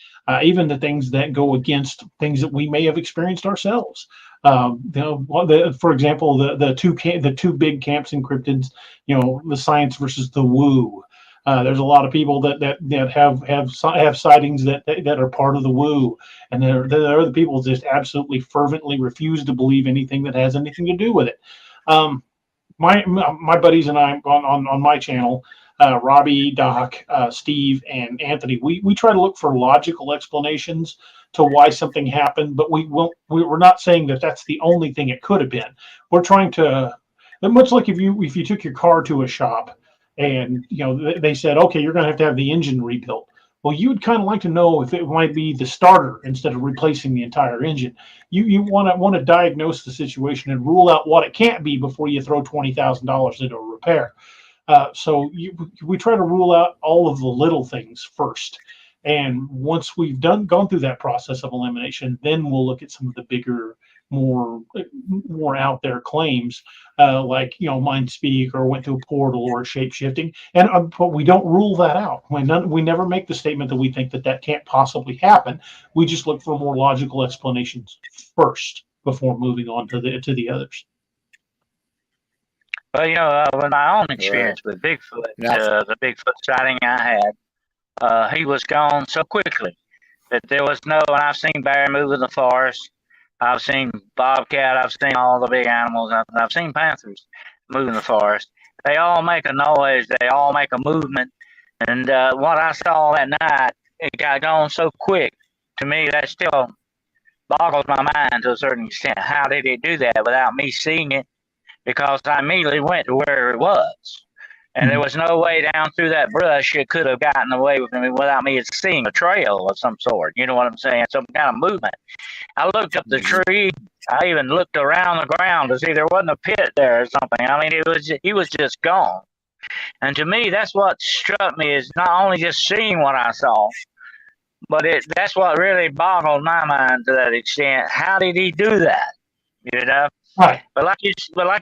Even the things that go against things that we may have experienced ourselves. For example, the two big camps in cryptids, the science versus the woo. There's a lot of people that have sightings that are part of the woo, and there are other people that just absolutely fervently refuse to believe anything that has anything to do with it. My buddies and I on my channel, Robbie, Doc, Steve, and Anthony, we try to look for logical explanations to why something happened, but we're not saying that that's the only thing it could have been. We're trying to, much like if you took your car to a shop and they said, okay, you're going to have the engine rebuilt. Well, you would kind of like to know if it might be the starter instead of replacing the entire engine. You want to diagnose the situation and rule out what it can't be before you throw $20,000 into a repair. So we try to rule out all of the little things first. And once we've gone through that process of elimination, then we'll look at some of the bigger, more out there claims, like mind speak or went to a portal or shape shifting. And but we don't rule that out. We never make the statement that we think that can't possibly happen. We just look for more logical explanations first before moving on to the others. Well, with my own experience with Bigfoot, the Bigfoot sighting I had, he was gone so quickly that there was and I've seen bear move in the forest. I've seen bobcat. I've seen all the big animals. I've seen panthers move in the forest. They all make a noise. They all make a movement. And what I saw that night, it got gone so quick. To me, that still boggles my mind to a certain extent. How did it do that without me seeing it? Because I immediately went to where it was. And there was no way down through that brush it could have gotten away with me without me seeing a trail of some sort. You know what I'm saying? Some kind of movement. I looked up the tree. I even looked around the ground to see there wasn't a pit there or something. I mean, he was just gone. And to me, that's what struck me, is not only just seeing what I saw, but that's what really boggled my mind to that extent. How did he do that? Right. But like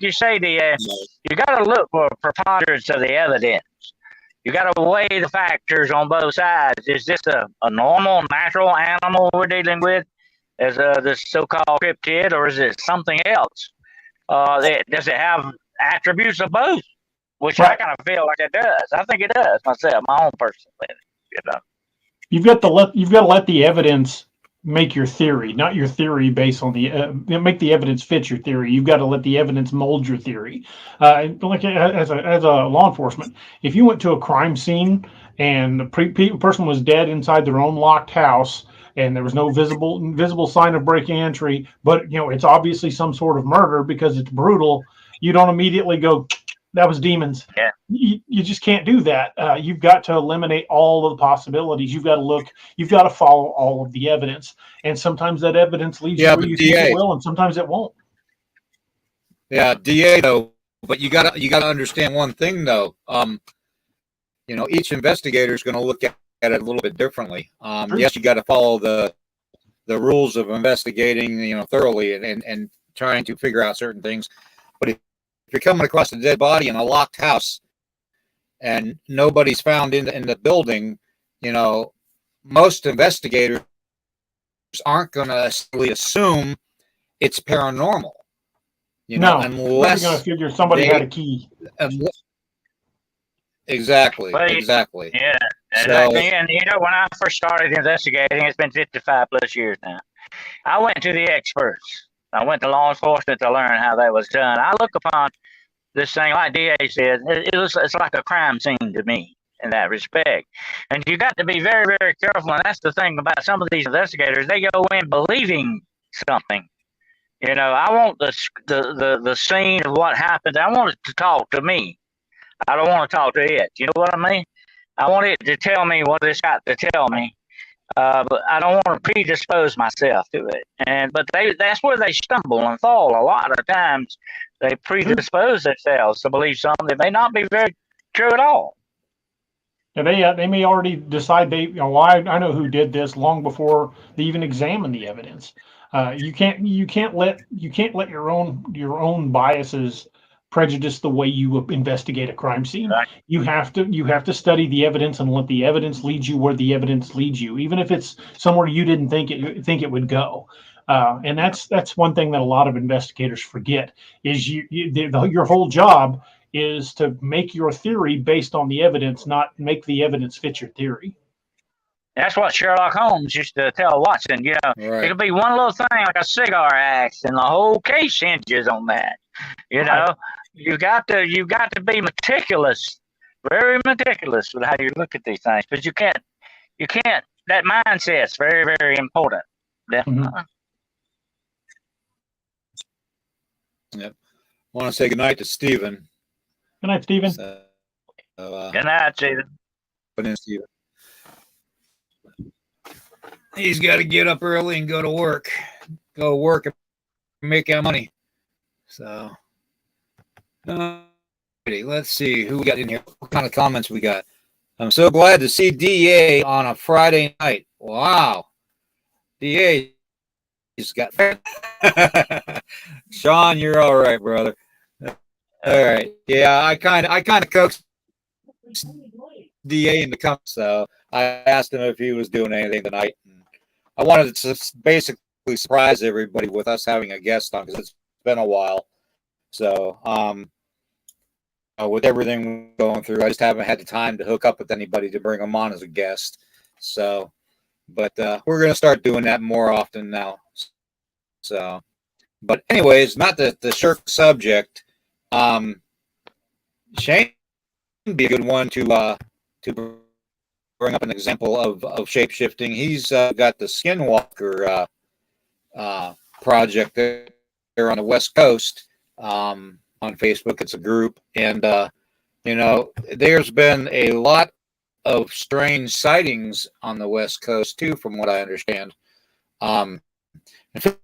you say, you got to look for preponderance of the evidence. You got to weigh the factors on both sides. Is this a normal, natural animal we're dealing with, as this so-called cryptid, or is it something else? Does it have attributes of both? Which I kind of feel like it does. I think it does myself, my own personal opinion. You've got to let the evidence make your theory, not your theory based on make the evidence fit your theory. You've got to let the evidence mold your theory. Like as a law enforcement, if you went to a crime scene and the person was dead inside their own locked house and there was no visible sign of breaking entry, but it's obviously some sort of murder because it's brutal, you don't immediately go, That was demons. Yeah. You just can't do that. You've got to eliminate all of the possibilities. You've got to look. You've got to follow all of the evidence. And sometimes that evidence leads you Yeah, where but you think it DA. will, and sometimes it won't. Yeah, DA though. But you gotta understand one thing though. Each investigator is going to look at it a little bit differently. Yes, you got to follow the rules of investigating, thoroughly and trying to figure out certain things. But if you're coming across a dead body in a locked house and nobody's found in the building, most investigators aren't going to assume it's paranormal. Unless they're going to figure somebody had a key. Exactly. Yeah. Exactly. And when I first started investigating, it's been 55 plus years now. I went to the experts. I went to law enforcement to learn how that was done. I look upon this thing, like DA said, it's like a crime scene to me in that respect. And you got to be very, very careful. And that's the thing about some of these investigators. They go in believing something. I want the scene of what happened. I want it to talk to me. I don't want to talk to it. You know what I mean? I want it to tell me what it's got to tell me. But I don't want to predispose myself to it. But that's where they stumble and fall. A lot of times they predispose themselves to believe something that may not be very true at all. And they may already decide I know who did this long before they even examine the evidence. You can't let your own biases prejudice the way you investigate a crime scene. Right. You have to study the evidence and let the evidence lead you where the evidence leads you, even if it's somewhere you didn't think it would go. And that's one thing that a lot of investigators forget is your whole job is to make your theory based on the evidence, not make the evidence fit your theory. That's what Sherlock Holmes used to tell Watson. Right. It could be one little thing like a cigar axe, and the whole case hinges on that. Right. You got to be meticulous, very meticulous with how you look at these things, because you can't. That mindset's very, very important. Definitely. Yep. I want to say goodnight to Stephen. Good night, Stephen. Good night, Stephen. He's got to get up early and go to work. And make that money. So, let's see who we got in here. What kind of comments we got? I'm so glad to see DA on a Friday night. Wow. DA just got Sean, you're all right, brother. All right. Yeah, I kind of coaxed DA into coming, so I asked him if he was doing anything tonight. I wanted to basically surprise everybody with us having a guest on because it's been a while. So, with everything going through, I just haven't had the time to hook up with anybody to bring them on as a guest. So, but we're going to start doing that more often now. So, but anyways, not the shirk subject. Shane would be a good one to bring up an example of shape shifting. He's got the Skinwalker project there on the West Coast. On Facebook, it's a group, and there's been a lot of strange sightings on the West Coast too, from what I understand.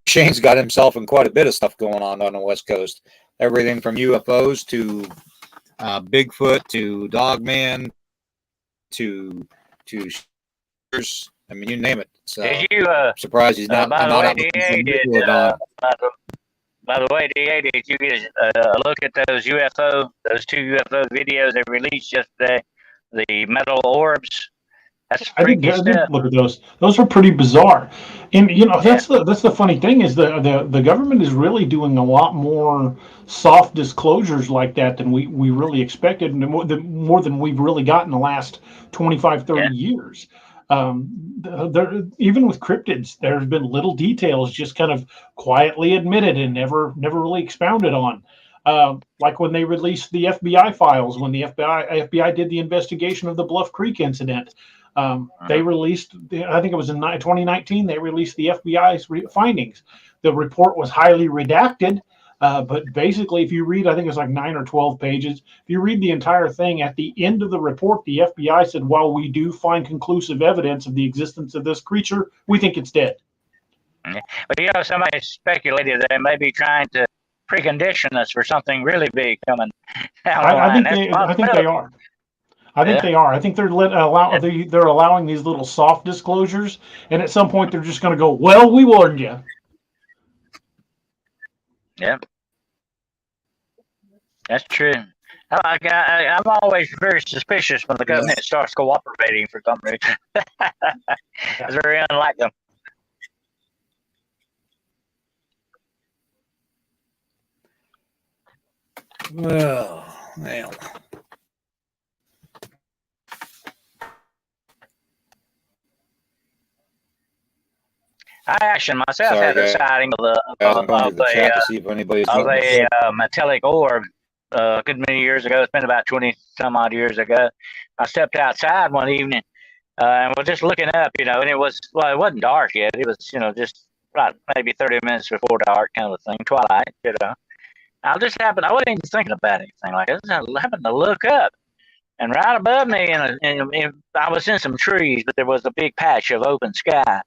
Shane's got himself in quite a bit of stuff going on the West Coast. Everything from UFOs to BIGFOOT to DOGMAN to I mean, you name it. So I'm surprised he's not. By the way, DA, did you get a look at those two UFO videos they released yesterday? The metal orbs. I did look at those. Those were pretty bizarre, and that's the funny thing is the government is really doing a lot more soft disclosures like that than we really expected, and more than we've really got in the last 25, 30 years. Even with cryptids, there's been little details just kind of quietly admitted and never really expounded on. Like when they released the FBI files, when the FBI did the investigation of the Bluff Creek incident. They released, I think it was in 2019, they released the FBI's findings. The report was highly redacted, But basically, if you read, I think it's like 9 or 12 pages. If you read the entire thing, at the end of the report, the FBI said, while we do find conclusive evidence of the existence of this creature, we think it's dead. But somebody speculated that they may be trying to precondition us for something really big coming down the line. I think they are. I think they are. I think they're allowing these little soft disclosures, and at some point they're just going to go, "Well, we warned you." Yeah, that's true. I'm always very suspicious when the government starts cooperating for some reason. It's very unlike them. Well, man. I actually myself had a sighting of a metallic orb a good many years ago. It's been about 20 some odd years ago. I stepped outside one evening and was just looking up, and it wasn't dark yet. It was, just about maybe 30 minutes before dark kind of thing, twilight, I wasn't even thinking about anything like this. I happened to look up, and right above me, and I was in some trees, but there was a big patch of open sky.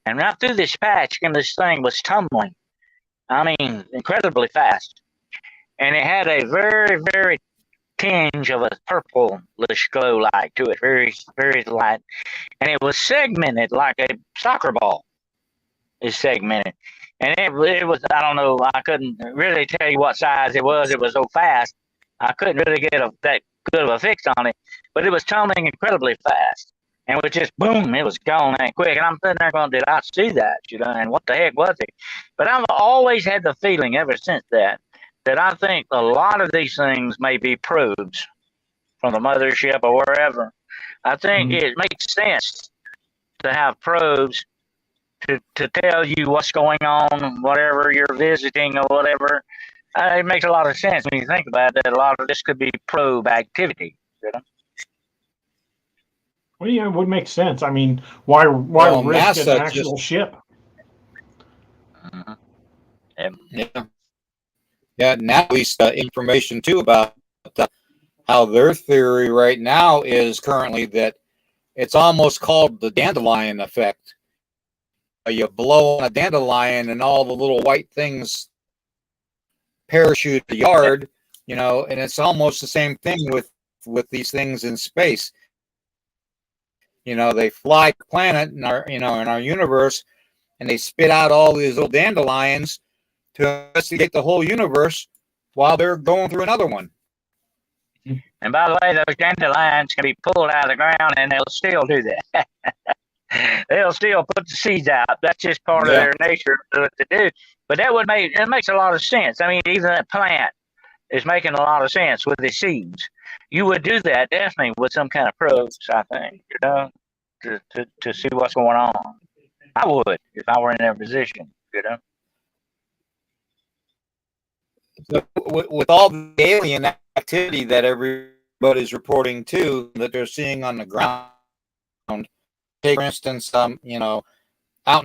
And right through this patch, and this thing was tumbling. I mean, incredibly fast. And it had a very, very tinge of a purplish glow light to it, very, very light. And it was segmented like a soccer ball is segmented. And it was, I don't know, I couldn't really tell you what size it was. It was so fast, I couldn't really get that good of a fix on it. But it was tumbling incredibly fast. And it was just boom, it was gone that quick. And I'm sitting there going, did I see that? And what the heck was it? But I've always had the feeling ever since that I think a lot of these things may be probes from the mothership or wherever. I think it makes sense to have probes to tell you what's going on, whatever you're visiting or whatever. It makes a lot of sense when you think about it, that a lot of this could be probe activity. Well, yeah, it would make sense. I mean, why risk an actual ship? Yeah, now at least information too about how their theory right now is currently that it's almost called the dandelion effect. You blow on a dandelion and all the little white things parachute the yard, and it's almost the same thing with these things in space. They fly the planet in our universe, and they spit out all these little dandelions to investigate the whole universe while they're going through another one. And by the way, those dandelions can be pulled out of the ground, and they'll still do that. They'll still put the seeds out. That's just part of their nature to do. But it makes a lot of sense. I mean, even that plant is making a lot of sense with the seeds. You would do that definitely with some kind of probes, I think, to see what's going on. I would if I were in their position, So with all the alien activity that everybody's reporting to, that they're seeing on the ground, take for instance, out in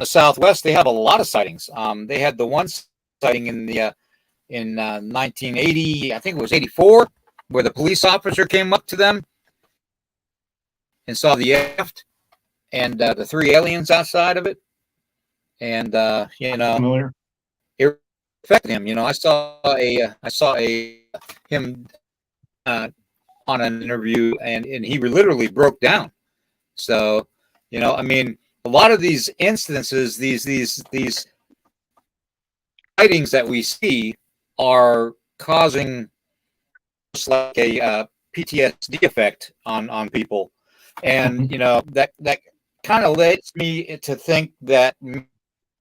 the Southwest, they have a lot of sightings. They had the one sighting in 1980, I think it was 84, where the police officer came up to them and saw the aircraft and the three aliens outside of it, and familiar. It affected him. I saw him on an interview, and he literally broke down. So, I mean, a lot of these instances, these sightings that we see are causing just like a PTSD effect on people, and that kind of leads me to think that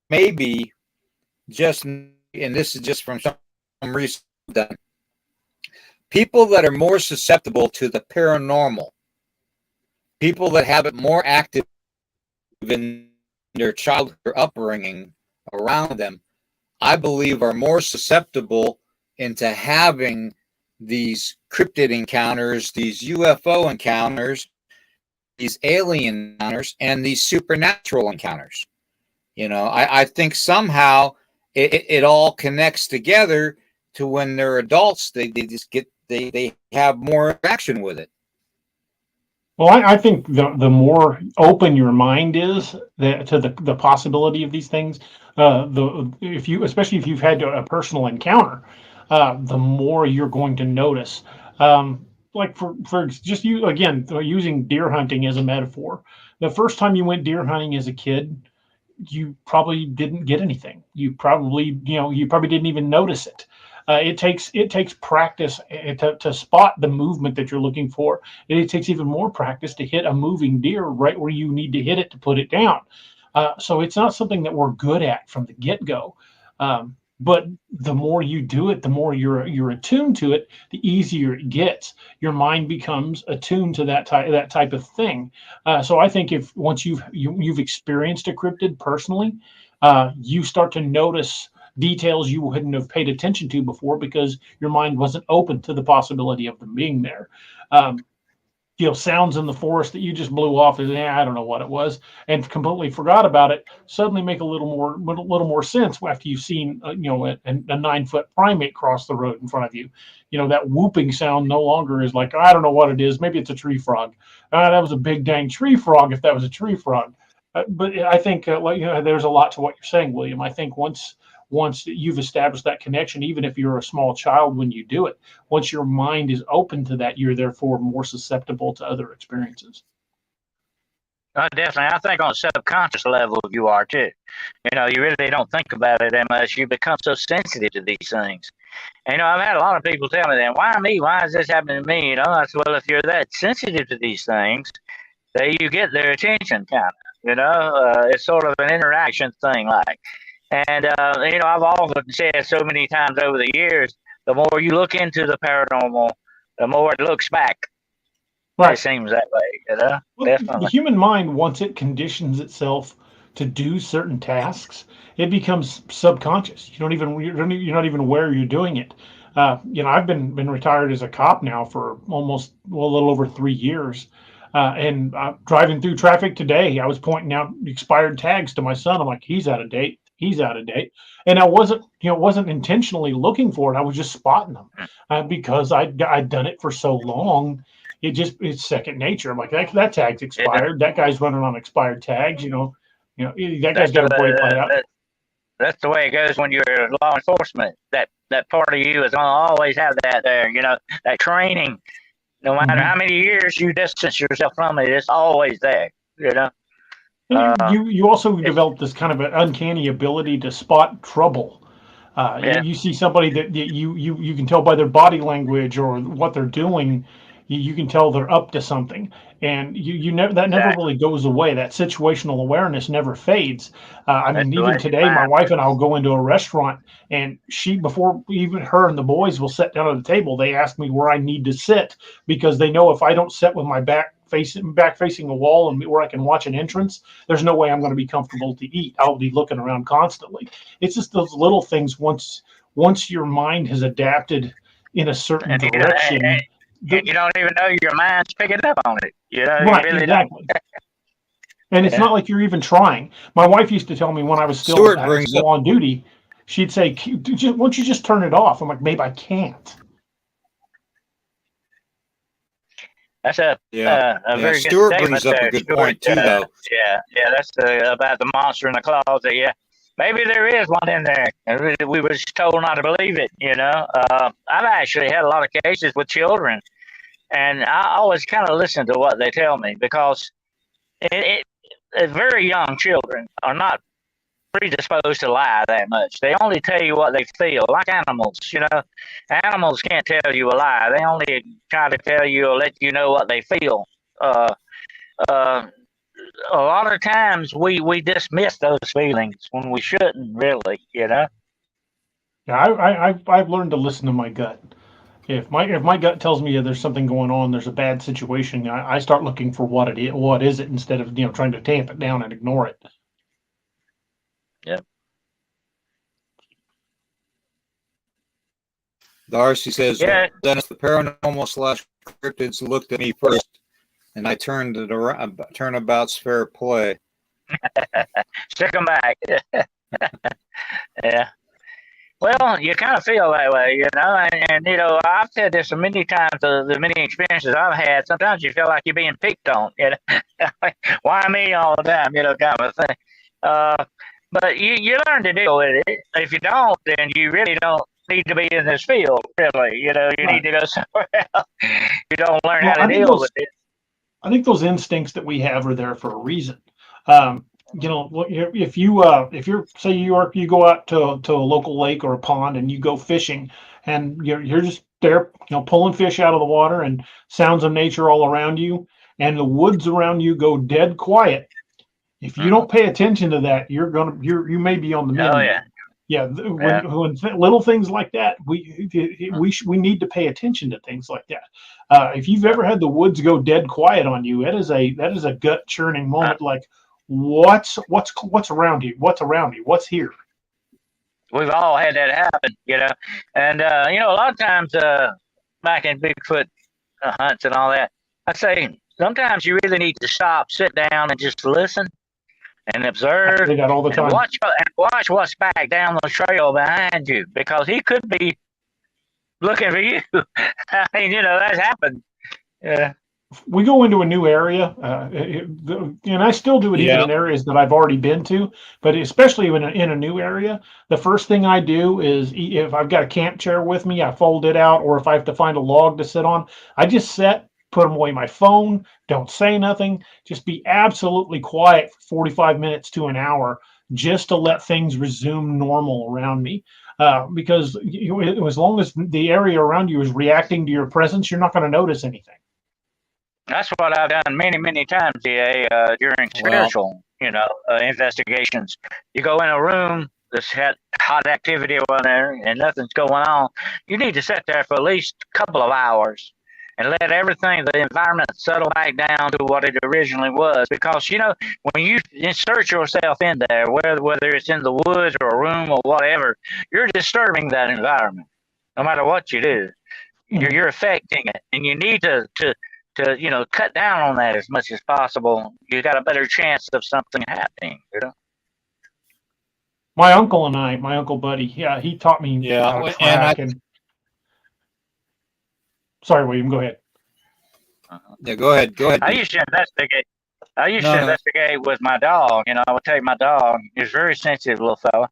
maybe just, and this is just from some research done, people that are more susceptible to the paranormal, people that have it more active in their childhood upbringing around them, I believe are more susceptible into having these cryptid encounters, these UFO encounters, these alien encounters, and these supernatural encounters. I think somehow it all connects together to when they're adults. They just get they have more action with it. Well, I think the more open your mind is to the possibility of these things, if you, especially if you've had a personal encounter, the more you're going to notice. Like for just you again using deer hunting as a metaphor, the first time you went deer hunting as a kid, you probably didn't get anything. You probably didn't even notice it. It takes practice to spot the movement that you're looking for. And it takes even more practice to hit a moving deer right where you need to hit it to put it down. So it's not something that we're good at from the get go. But the more you do it, the more you're attuned to it, the easier it gets. Your mind becomes attuned to that type of thing. So I think if once you've experienced a cryptid personally, you start to notice details you wouldn't have paid attention to before because your mind wasn't open to the possibility of them being there. Um, Sounds in the forest that you just blew off as I don't know what it was and completely forgot about it suddenly make a little more sense after you've seen a 9-foot primate cross the road in front of you. That whooping sound no longer is like, I don't know what it is, maybe it's a tree frog. That was a big dang tree frog if that was a tree frog. But I think there's a lot to what you're saying, William. I think once you've established that connection, even if you're a small child when you do it, once your mind is open to that, you're therefore more susceptible to other experiences. Definitely. I think on a subconscious level, you are too. You really don't think about it that much. You become so sensitive to these things. I've had a lot of people tell me that, why me? Why is this happening to me? I said, well, if you're that sensitive to these things, you get their attention, kind of. It's sort of an interaction thing, like. And, I've often said so many times over the years, the more you look into the paranormal, the more it looks back. Right. It seems that way, Well, definitely. the human mind, once it conditions itself to do certain tasks, it becomes subconscious. You're not even aware you're doing it. I've been retired as a cop now for almost a little over 3 years. And driving through traffic today, I was pointing out expired tags to my son. I'm like, he's out of date. He's out of date. And I wasn't intentionally looking for it. I was just spotting them because I'd done it for so long. It's second nature. I'm like, that tag's expired. That guy's running on expired tags. That guy's got a brake light out. That's the way it goes when you're law enforcement. That part of you is going to always have that there. That training. No matter how many years you distance yourself from it, it's always there. You also develop this kind of an uncanny ability to spot trouble. You see somebody that you can tell by their body language or what they're doing. You can tell they're up to something, and that never really goes away. That situational awareness never fades. Even today, my wife and I will go into a restaurant, and before even her and the boys will sit down at the table, they ask me where I need to sit because they know if I don't sit with my back facing a wall and where I can watch an entrance, there's no way I'm going to be comfortable to eat. I'll be looking around constantly. It's just those little things. Once your mind has adapted in a certain direction. You don't even know your mind's picking up on it. Right, really exactly. And it's not like you're even trying. My wife used to tell me when I was still on duty, she'd say, "Why don't you just turn it off?" I'm like, "Maybe I can't." That's a very good Stuart statement brings up there, a good Stuart. point too, though. That's about the monster in the closet. Yeah, maybe there is one in there. We were just told not to believe it. I've actually had a lot of cases with children, and I always kind of listen to what they tell me because very young children are not predisposed to lie that much. They only tell you what they feel, like animals. Animals can't tell you a lie. They only try to tell you or let you know what they feel. A lot of times we dismiss those feelings when we shouldn't, really. Yeah, I've learned to listen to my gut. If my gut tells me there's something going on, there's a bad situation, I start looking for what is it instead of trying to tamp it down and ignore it. Yep. Darcy says, Dennis, the paranormal / cryptids looked at me first, and I turned it around. Turnabout's fair play. Stick them back. Yeah. Well, you kind of feel that way, and I've said this so many times, the many experiences I've had, sometimes you feel like you're being picked on. Why me all the time, kind of thing. But you learn to deal with it. If you don't, then you really don't need to be in this field, really. You Right. need to go somewhere else. You don't learn Well, how to deal with it. I think those instincts that we have are there for a reason. If you're say you go out to a local lake or a pond and you go fishing and you're just there, pulling fish out of the water and sounds of nature all around you, and the woods around you go dead quiet. If you don't pay attention to that, you may be on the menu. Oh, yeah. Yeah, Yeah. when little things like that, we need to pay attention to things like that. If you've ever had the woods go dead quiet on you, that is a gut churning moment. Like, what's around you? What's around me? What's here? We've all had that happen, and a lot of times back in Bigfoot hunts and all that, I say sometimes you really need to stop, sit down, and just listen and observe, I say that all the time. and watch what's back down the trail behind you, because he could be looking for you. I mean, that's happened. Yeah. We go into a new area, and I still do it even in areas that I've already been to, but especially in a new area, the first thing I do is, if I've got a camp chair with me, I fold it out, or if I have to find a log to sit on, I just put away my phone, don't say nothing, just be absolutely quiet for 45 minutes to an hour, just to let things resume normal around me. Because as long as the area around you is reacting to your presence, you're not going to notice anything. That's what I've done many, many times, DA, during spiritual, investigations. You go in a room that's had hot activity on there and nothing's going on. You need to sit there for at least a couple of hours and let everything, the environment, settle back down to what it originally was. Because, when you insert yourself in there, whether it's in the woods or a room or whatever, you're disturbing that environment, no matter what you do. You're affecting it, and you need to cut down on that as much as possible. You got a better chance of something happening. My uncle Buddy, he taught me how to track. Sorry, William, go ahead. Yeah, go ahead. I used to investigate with my dog. I would take my dog. He was a very sensitive little fella,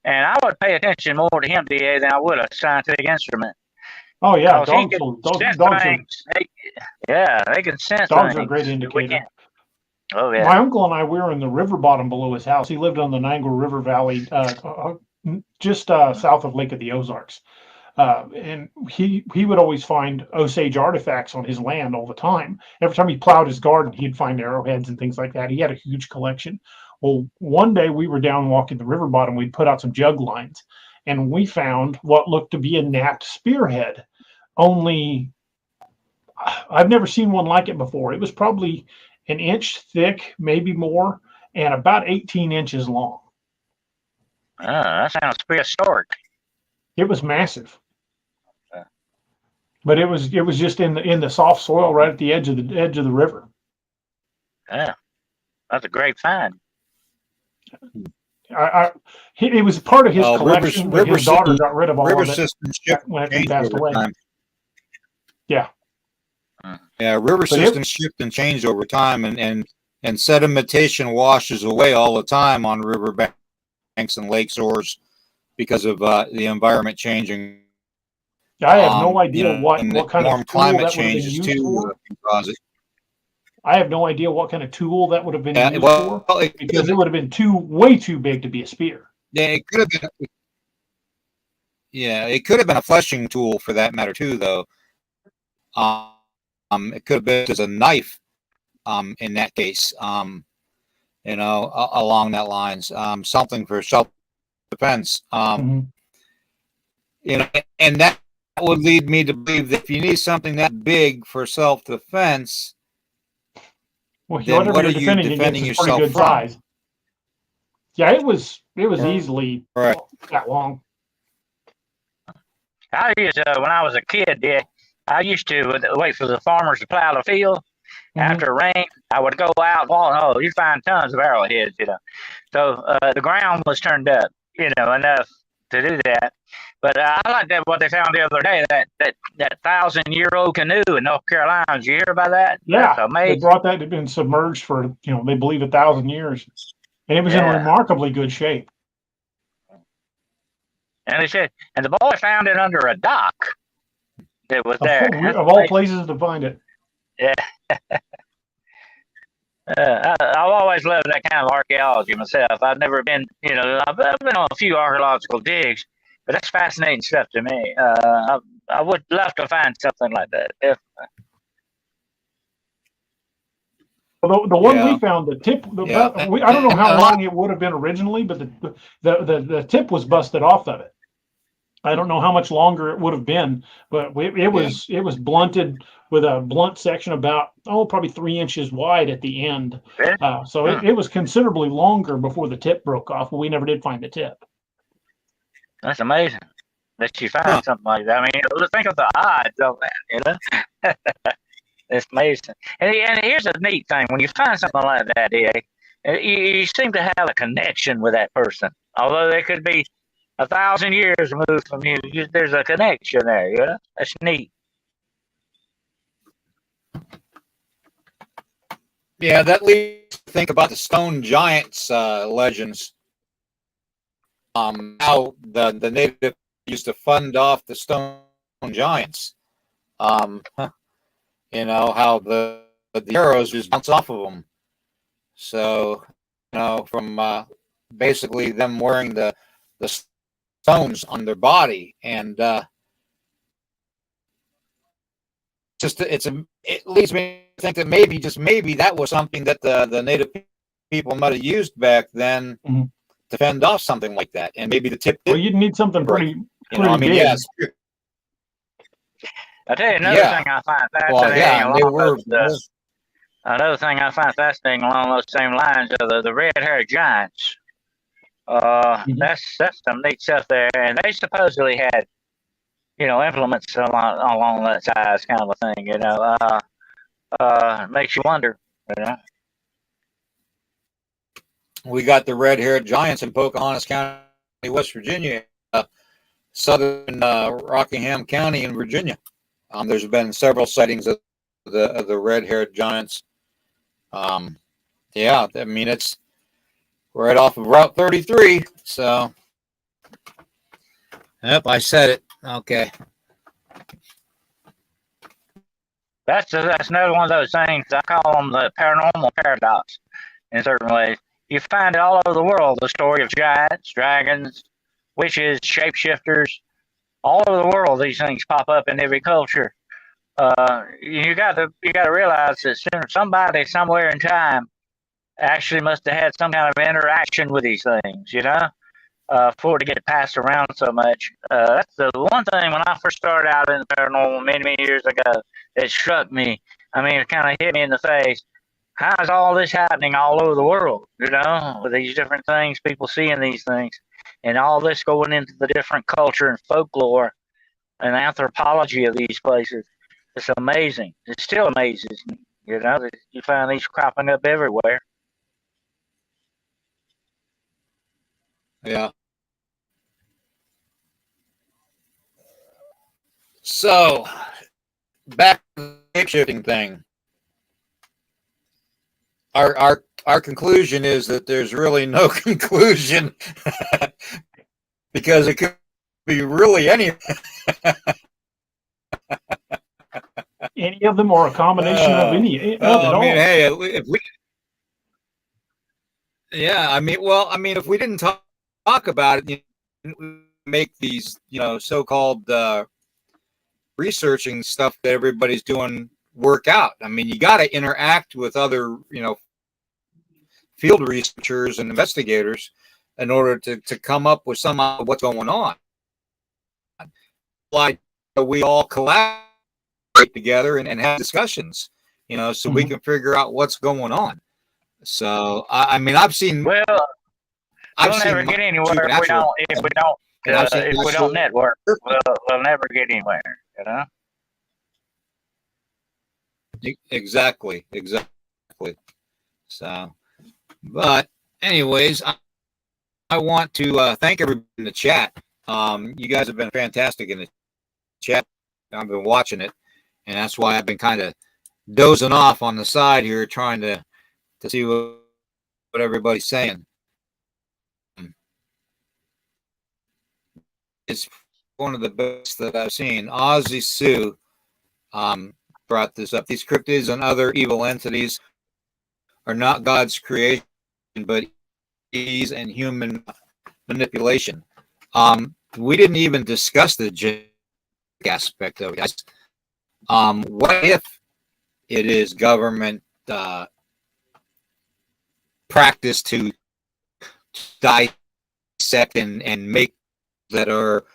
and I would pay attention more to him, DA, than I would a scientific instrument. Oh yeah, dogs they can sense dogs things. are a great indicator. Oh yeah. My uncle and I, we were in the river bottom below his house. He lived on the Niagara River Valley, just south of Lake of the Ozarks. And he would always find Osage artifacts on his land all the time. Every time he plowed his garden, he'd find arrowheads and things like that. He had a huge collection. Well, one day we were down walking the river bottom. We'd put out some jug lines, and we found what looked to be a napped spearhead. Only I've never seen one like it before. It was probably an inch thick, maybe more, and about 18 inches long. Oh, that sounds prehistoric. It was massive. But it was just in the soft soil right at the edge of the river. Yeah, that's a great find. It was part of his collection. But his daughter got rid of all of it when he passed away. Yeah. Yeah, river systems shift and change over time, and sedimentation washes away all the time on river banks and lake shores because of the environment changing. I have no idea what kind of tool climate that would have been changes used for. Cause it. I have no idea what kind of tool that would have been used for, because it would have been way too big to be a spear. Yeah, it could have been. Yeah, it could have been a fleshing tool for that matter too, though. It could have been as a knife, in that case. Along that lines, something for self-defense. And that would lead me to believe that if you need something that big for self-defense, then what are you defending yourself from? Size. Yeah, it was easily that long. I used to, when I was a kid, I used to wait for the farmers to plow the field. After rain, I would go out. You'd find tons of arrowheads, So the ground was turned up, enough to do that. But I like that what they found the other day, that 1,000-year-old canoe in North Carolina. Did you hear about that? Yeah, That's amazing. they brought that. It had been submerged for, they believe 1,000 years, and it was in remarkably good shape. And they said, and the boy found it under a dock. It was there. Of all places to find it. Yeah. I've always loved that kind of archaeology myself. I've never been, I've been on a few archaeological digs, but that's fascinating stuff to me. I would love to find something like that. Well, the one we found, the tip, I don't know how long it would have been originally, but the tip was busted off of it. I don't know how much longer it would have been, but it was blunted with a blunt section about, probably 3 inches wide at the end. So it was considerably longer before the tip broke off, but we never did find the tip. That's amazing that you find something like that. I mean, think of the odds of that, It's amazing. And here's a neat thing. When you find something like that, you seem to have a connection with that person. Although they could be 1,000 years removed from you, there's a connection there, That's neat. Yeah, that leads to think about the stone giants legends. How the native used to fend off the stone giants. How the arrows just bounce off of them. So, from basically them wearing the stones on their body, and it leads me to think that maybe that was something that the native people might have used back then to fend off something like that, and maybe the tip. Well, you'd need something pretty big. Yes. I'll tell you another thing I find fascinating. Another thing I find fascinating along those same lines are the red-haired giants. That's some neat stuff there, and they supposedly had, implements along that size, kind of a thing. Makes you wonder. We got the red-haired giants in Pocahontas County, West Virginia, southern Rockingham County in Virginia. There's been several sightings of the red-haired giants. It's right off of Route 33. So, yep, I said it. Okay. That's another one of those things. I call them the paranormal paradox in certain ways. You find it all over the world, the story of giants, dragons, witches, shapeshifters. All over the world, these things pop up in every culture. You got to realize that somebody somewhere in time actually must have had some kind of interaction with these things, for it to get passed around so much. That's the one thing when I first started out in the paranormal many years ago, it struck me. I mean, it kind of hit me in the face. How is all this happening all over the world, with these different things, people seeing these things, and all this going into the different culture and folklore and anthropology of these places? It's amazing. It still amazes me, that you find these cropping up everywhere. Yeah. So, back to the shape-shifting thing. Our conclusion is that there's really no conclusion because it could be really any of them, or a combination of any of it all. Hey, if we, if we didn't talk about it, make these, so-called researching stuff that everybody's doing work out. I mean, you got to interact with other, field researchers and investigators in order to come up with some of what's going on. Like, we all collaborate together and have discussions, so we can figure out what's going on. So, I've seen. Well, we'll never get anywhere if we don't network. We'll never get anywhere. Exactly. So, but anyways, I want to thank everybody in the chat. You guys have been fantastic in the chat. I've been watching it, and that's why I've been kind of dozing off on the side here, trying to see what everybody's saying. It's one of the best that I've seen. Ozzy Sue brought this up. These cryptids and other evil entities are not God's creation, but ease and human manipulation. We didn't even discuss the genetic aspect of it. What if it is government practice to dissect and make that are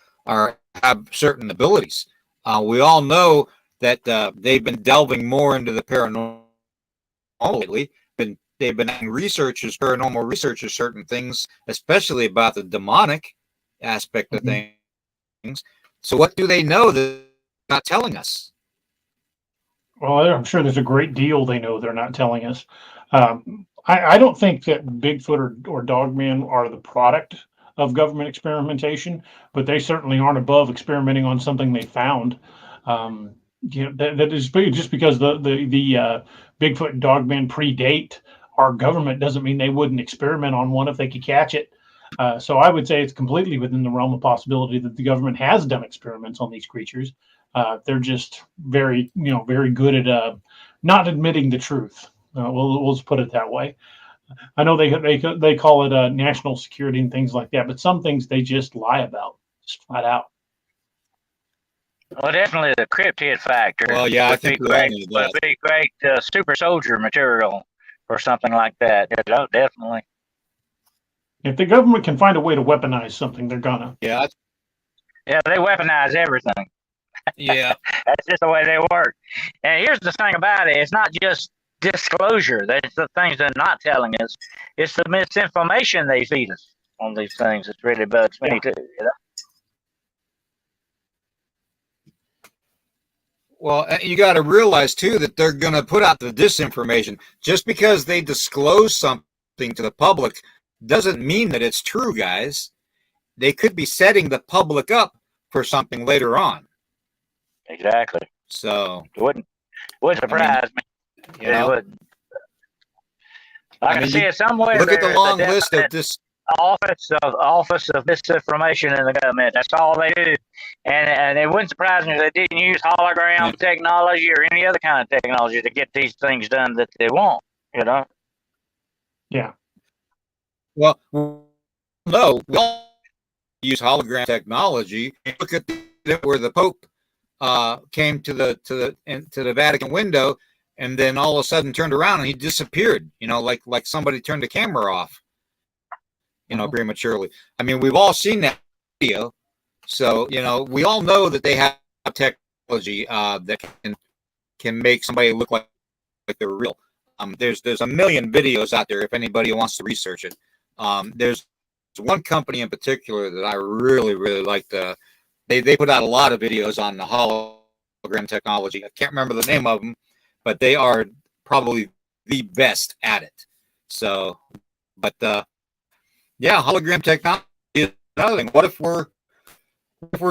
have certain abilities? We all know that they've been delving more into the paranormal lately. They've been having paranormal researchers, certain things, especially about the demonic aspect of things. So what do they know that they're not telling us? Well, I'm sure there's a great deal they know they're not telling us. I don't think that Bigfoot or Dogman are the product of government experimentation, but they certainly aren't above experimenting on something they found. That is just because the Bigfoot and Dogman predate our government doesn't mean they wouldn't experiment on one if they could catch it. So I would say it's completely within the realm of possibility that the government has done experiments on these creatures. They're just very good at not admitting the truth. We'll just put it that way. I know they call it national security and things like that, but some things they just lie about, just flat out. Well, definitely the cryptid factor. Well, yeah, I think would be great super soldier material or something like that. Definitely. If the government can find a way to weaponize something, they're gonna. Yeah. Yeah, they weaponize everything. Yeah. That's just the way they work. And here's the thing about it: it's not just disclosure. That's the things they're not telling us. It's the misinformation they feed us on these things. It's really bugs me too. Well, you got to realize, too, that they're going to put out the disinformation. Just because they disclose something to the public doesn't mean that it's true, guys. They could be setting the public up for something later on. Exactly. So it wouldn't surprise me. You know, it wouldn't. I can see it somewhere. Look at the long list of this. Office of Misinformation in the government. That's all they do, and it wouldn't surprise me if they didn't use hologram technology or any other kind of technology to get these things done that they want. Yeah. Well, no, we all use hologram technology. Look at where the Pope came to the Vatican window, and then all of a sudden turned around and he disappeared. Like somebody turned the camera off. Prematurely. I mean, we've all seen that video. So, we all know that they have technology that can make somebody look like they're real. There's a million videos out there if anybody wants to research it. There's one company in particular that I really, really like. They put out a lot of videos on the hologram technology. I can't remember the name of them, but they are probably the best at it. So, but yeah, hologram technology is another thing. What if we're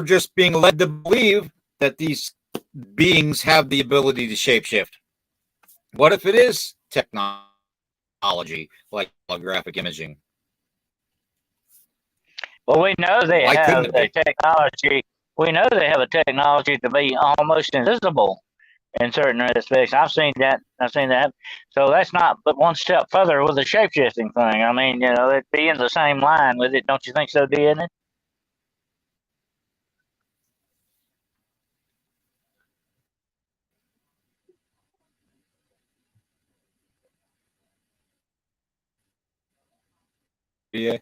just being led to believe that these beings have the ability to shapeshift? What if it is technology like holographic imaging? Well, we know they have the technology. We know they have a technology to be almost invisible in certain aspects. I've seen that. So that's not but one step further with the shapeshifting thing. I mean, it'd be in the same line with it. Don't you think so, Deanna? Yeah.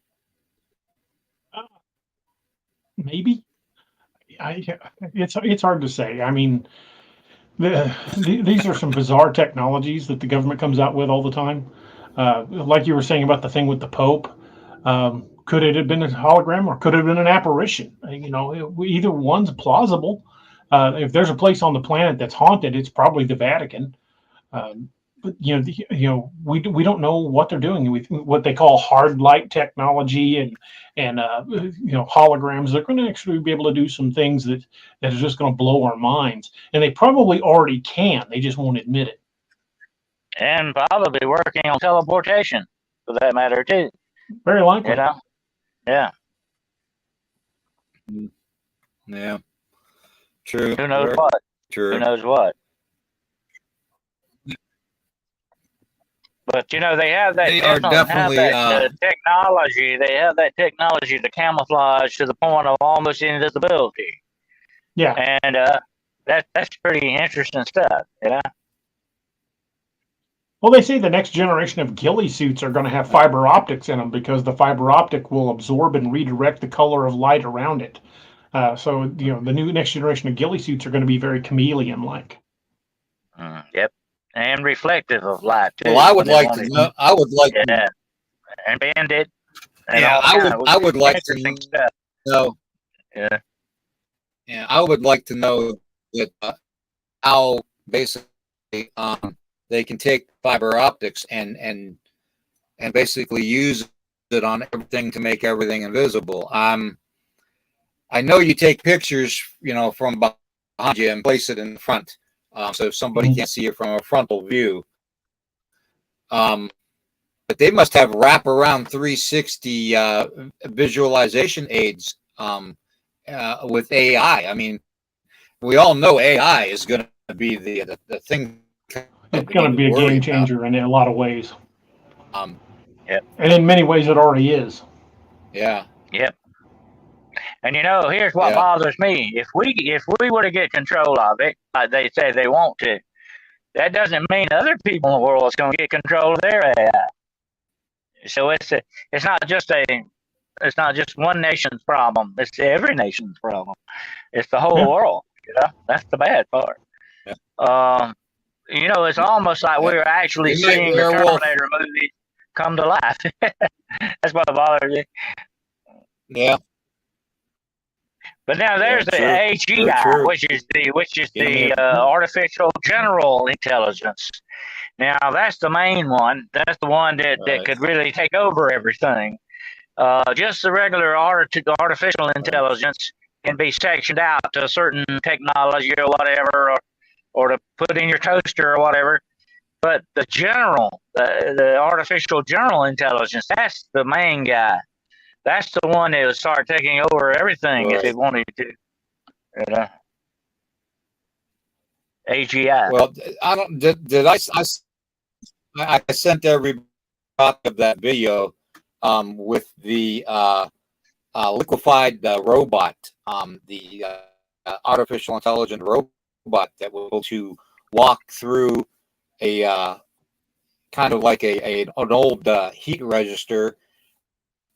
Maybe. It's hard to say. I mean, these are some bizarre technologies that the government comes out with all the time. Like you were saying about the thing with the Pope, could it have been a hologram or could it have been an apparition? Either one's plausible. If there's a place on the planet that's haunted, it's probably the Vatican. we don't know what they're doing with what they call hard light technology and holograms. They're going to actually be able to do some things that is just going to blow our minds, and they probably already can. They just won't admit it. And probably working on teleportation, for that matter, too. Very likely. You know? Yeah. Yeah. True. Who knows what? True. Who knows what? But they have that. They are definitely technology. They have that technology to camouflage to the point of almost invisibility. Yeah. And that's pretty interesting stuff. Well, they say the next generation of ghillie suits are going to have fiber optics in them because the fiber optic will absorb and redirect the color of light around it. So the next generation of ghillie suits are going to be very chameleon-like. Yep, and reflective of light too. Well, I would like to know. I would like to, and bend it. Yeah, I would like to know. Yeah. Yeah, I would like to know that how basically they can take fiber optics and basically use it on everything to make everything invisible. I know you take pictures, from behind you and place it in front, so somebody can't see it from a frontal view. But they must have wraparound 360 visualization aids with AI. I mean, we all know AI is going to be the thing. It's going to be a game changer in a lot of ways. Yep. And in many ways, it already is. Yeah. Yep. And here's what bothers me. If we were to get control of it, like they say they want to, that doesn't mean other people in the world is going to get control of their AI. So it's not just one nation's problem. It's every nation's problem. It's the whole world. That's the bad part. Yeah. It's almost like we're actually seeing the Terminator movie come to life. That's what bothers me. Yeah. But now there's the AGI, which is the artificial general intelligence. Now that's the main one. That's the one that could really take over everything. Just the regular artificial intelligence can be sectioned out to a certain technology or whatever, or to put in your toaster or whatever. But the artificial general intelligence, that's the main guy. That's the one that would start taking over everything if it wanted to. AGI. Well, I don't. Did I sent everybody of that video with the liquefied robot, the artificial intelligent robot that will to walk through a kind of like an old heat register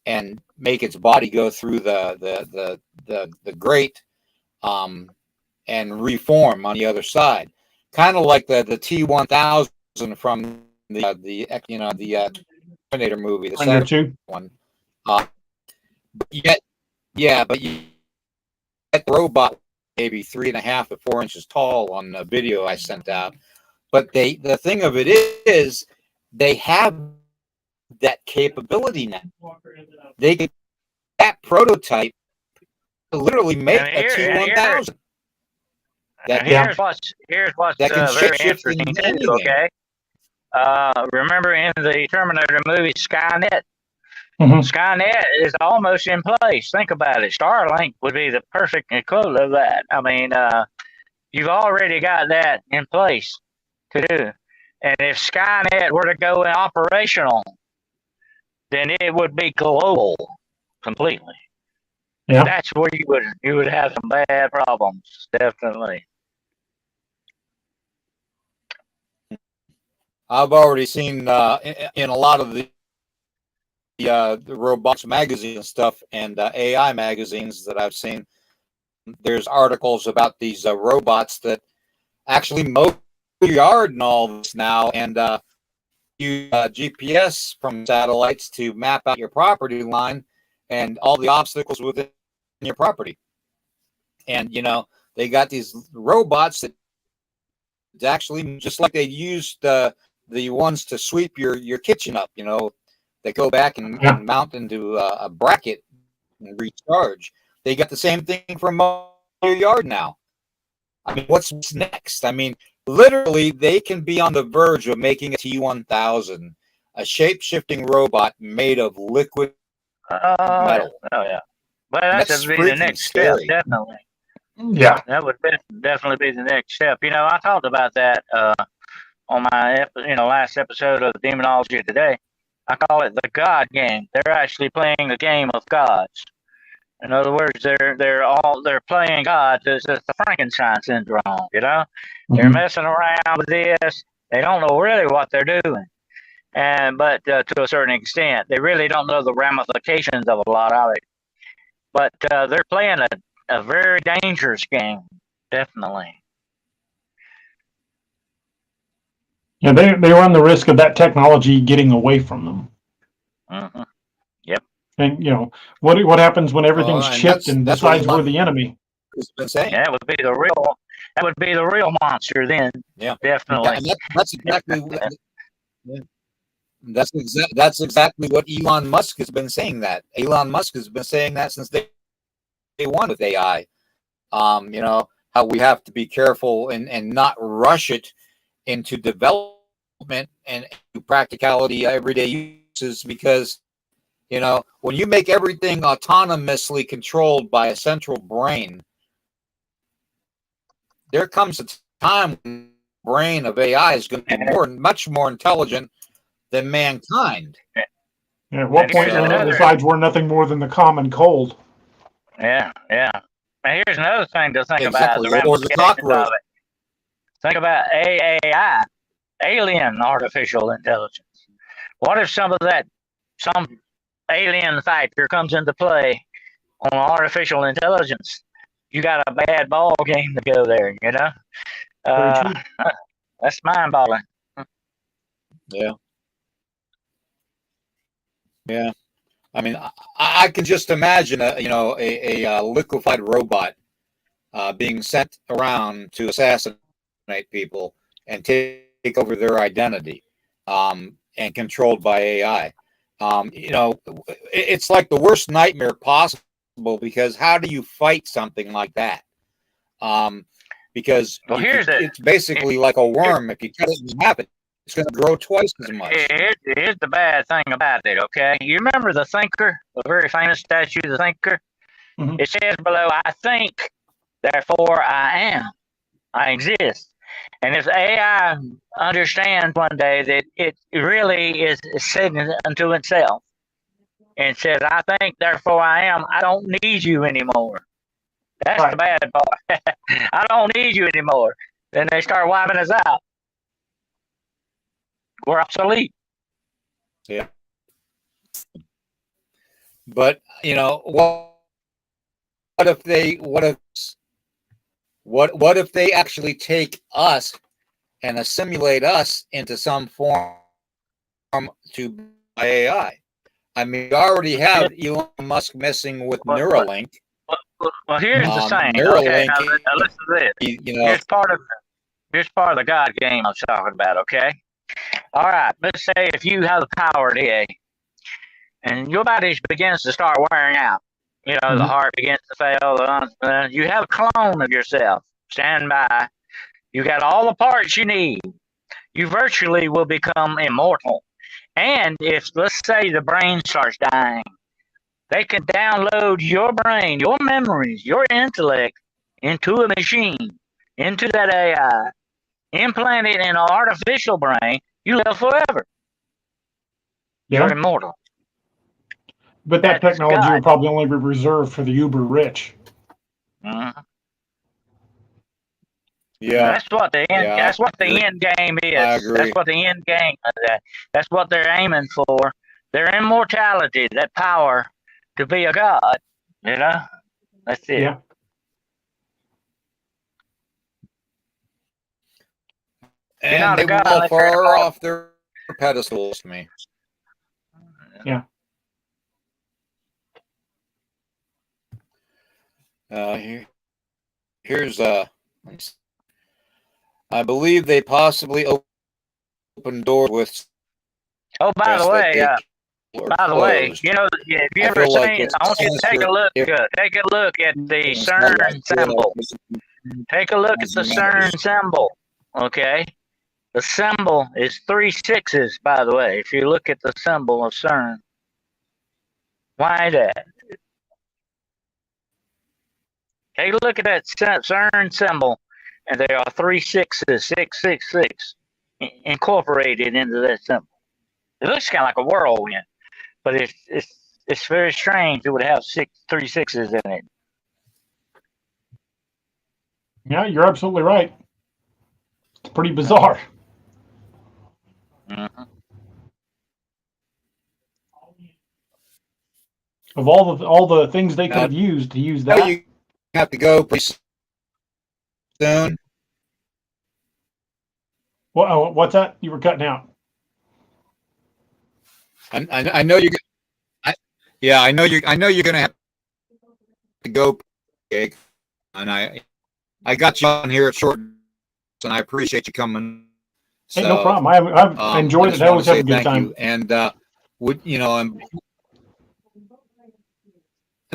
and make its body go through the grate and reform on the other side, kind of like the T-1000 from the Terminator movie, the second one. But yet the robot maybe 3.5 to 4 inches tall on the video I sent out. But the thing of it is they have that capability now. They can that prototype literally make a T-1000. Here's what's very interesting too. Okay, remember in the Terminator movie Skynet? Skynet is almost in place. Think about it. Starlink would be the perfect equivalent of that. I mean, you've already got that in place to do. And if Skynet were to go operational, then it would be global completely. Yeah. That's where you would have some bad problems, definitely. I've already seen in a lot of the robotics magazines and stuff and AI magazines that I've seen, there's articles about these robots that actually mow your yard and all this now, and use GPS from satellites to map out your property line and all the obstacles within your property. And they got these robots that actually, just like they used the ones to sweep your kitchen up, that go back and mount into a bracket and recharge. They got the same thing for your yard now. I mean, what's next? I mean, literally, they can be on the verge of making a T-1000, a shape-shifting robot made of liquid metal. Oh yeah. Well, that's be the next step, definitely. Yeah, that would definitely be the next step. I talked about that on my last episode of Demonology Today. I call it the God game. They're actually playing a game of gods. In other words, they're playing gods. It's the Frankenstein syndrome. They're messing around with this. They don't know really what they're doing, but to a certain extent, they really don't know the ramifications of a lot of it. But they're playing a very dangerous game, definitely. Yeah, they run the risk of that technology getting away from them. Mm-hmm. Yep. And what happens when everything's chipped and decides we're the enemy? Yeah, that would be the real monster then. Yeah, definitely. And that's exactly what, that's exactly what Elon Musk has been saying. Elon Musk has been saying that since day one with AI. How we have to be careful and not rush it into development and practicality, everyday uses, because when you make everything autonomously controlled by a central brain, there comes a time when the brain of AI is going to be much more intelligent than mankind. Yeah, at what point it decides we're nothing more than the common cold? Yeah. Now here's another thing to think about. The ramifications of it. Think about AAI, alien artificial intelligence. What if some alien factor comes into play on artificial intelligence? You got a bad ball game to go there, That's mind-boggling. Yeah. I mean, I can just imagine a liquefied robot being sent around to assassinate people and take over their identity, and controlled by AI. It's like the worst nightmare possible, because how do you fight something like that? Because it's basically like a worm. If you cut it in half, it's going to grow twice as much. Here's the bad thing about it, okay? You remember the Thinker, the very famous statue, the Thinker? Mm-hmm. It says below, I think, therefore I am. I exist. And if AI understands one day that it really is sitting unto itself and says, I think, therefore I am, I don't need you anymore. That's right. The bad part. I don't need you anymore. Then they start wiping us out. We're obsolete. Yeah. But what if they actually take us and assimilate us into some form to AI? I mean, we already have Elon Musk messing with Neuralink. Well, here's the thing. Neuralink, okay, now listen to this. Here's part of the God game I was talking about. Okay. All right. Let's say if you have the power today, and your body begins to start wearing out. The heart begins to fail. You have a clone of yourself. Stand by. You got all the parts you need. You virtually will become immortal. And if, let's say, the brain starts dying, they can download your brain, your memories, your intellect into a machine, into that AI, implant it in an artificial brain. You live forever. Yeah. You're immortal. But that technology will probably only be reserved for the uber rich. Mm-hmm. Yeah, that's what the end game is. I agree. That's what the end game is. That's what they're aiming for. Their immortality, that power to be a god. That's it. Yeah. And they will far off their pedestals to me. Yeah. Here's I believe they possibly open doors with. Oh, by the way, closed. you know, if you I ever feel like seen, it's I want you to take a look. Take a look at the CERN symbol. Take a look at the CERN symbol. Okay, the symbol is 3 6s. By the way, if you look at the symbol of CERN, why that? Take a look at that CERN symbol, and there are 3 6s, 666, incorporated into that symbol. It looks kind of like a whirlwind, but it's very strange. It would have 3 6s in it. Yeah, you're absolutely right. It's pretty bizarre. Mm-hmm. Of all the things they could have used to use that. You have to go pretty soon. What's that? You were cutting out. I know you're. I know you're going to have to go, and I got you on here at short, and I appreciate you coming. Hey, no problem. I've enjoyed it. I always have a good time. You. And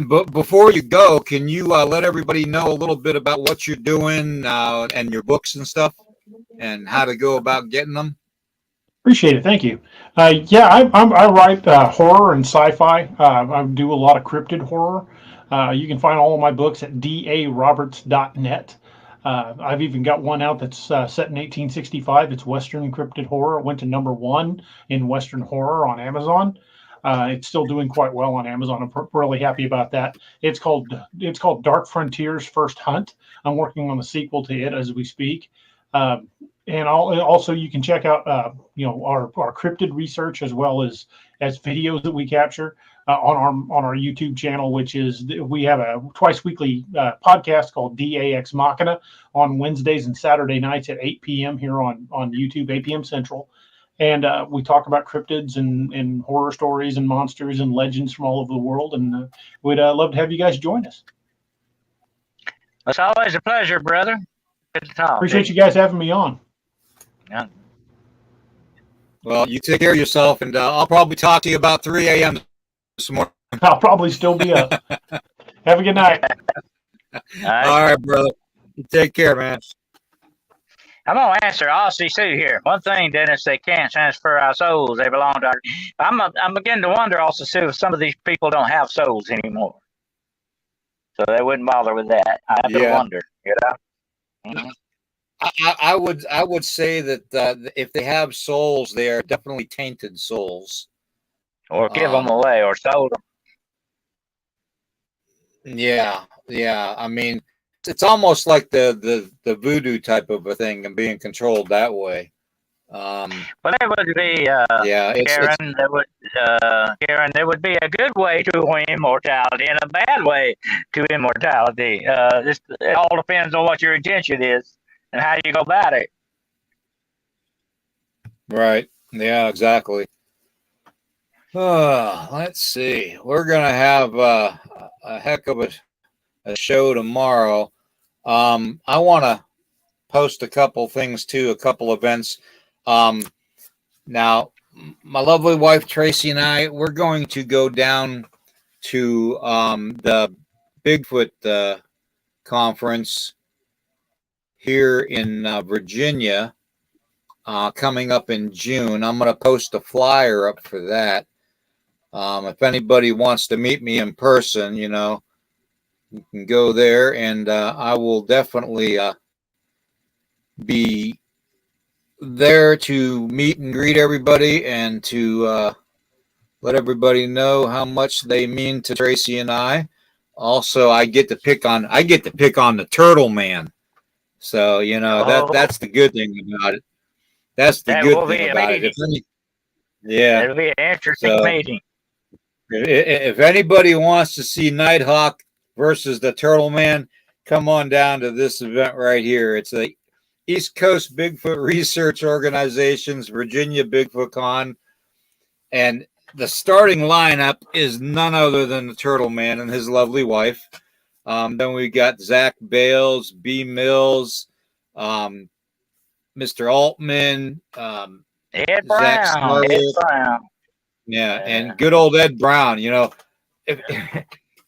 but before you go, can you let everybody know a little bit about what you're doing and your books and stuff, and how to go about getting them? Appreciate it. Thank you. I write horror and sci-fi. I do a lot of cryptid horror. You can find all of my books at daroberts.net. I've even got one out that's set in 1865. It's Western cryptid horror. It went to #1 in Western horror on Amazon. It's still doing quite well on Amazon. I'm really happy about that. It's called Dark Frontiers First Hunt. I'm working on the sequel to it as we speak. And also you can check out our cryptid research as well as videos that we capture on our YouTube channel, which is we have a twice weekly podcast called DAX Machina on Wednesdays and Saturday nights at 8 p.m. here on YouTube, 8 p.m. Central. And we talk about cryptids and horror stories and monsters and legends from all over the world. And we'd love to have you guys join us. It's always a pleasure, brother. Good to talk. Appreciate you guys having me on. Yeah. Well, you take care of yourself, and I'll probably talk to you about 3 a.m. this morning. I'll probably still be up. Have a good night. All right. All right, brother. You take care, man. I'm going to answer Aussie Sue here. One thing, Dennis, they can't transfer our souls. They belong to our... I'm beginning to wonder, also, Sue, if some of these people don't have souls anymore. So they wouldn't bother with that. I have to wonder, you know? Mm-hmm. I would say that if they have souls, they are definitely tainted souls. Or give them away or sold them. Yeah. I mean, it's almost like the voodoo type of a thing and being controlled that way. Well, there would be Karen. There would be a good way to immortality and a bad way to immortality. It all depends on what your intention is and how you go about it. Right. Yeah, exactly. Let's see. We're going to have a heck of a show tomorrow. I want to post a couple things too, a couple events. Now, my lovely wife Tracy and I, we're going to go down to the BIGFOOT conference here in Virginia coming up in June. I'm going to post a flyer up for that. If anybody wants to meet me in person, you can go there, and I will definitely be there to meet and greet everybody and to let everybody know how much they mean to Tracy and I. Also, I get to pick on the Turtle Man. So, that's the good thing about it. That's the good thing about it. It'll be an interesting meeting. If anybody wants to see Nighthawk versus the Turtle Man, come on down to this event right here. It's the East Coast Bigfoot Research Organization's Virginia Bigfoot Con. And the starting lineup is none other than the Turtle Man and his lovely wife. Then we got Zach Bales, B. Mills, Mr. Altman, Ed Zach Brown. Ed Scarlett. Brown. Yeah, and good old Ed Brown. You know,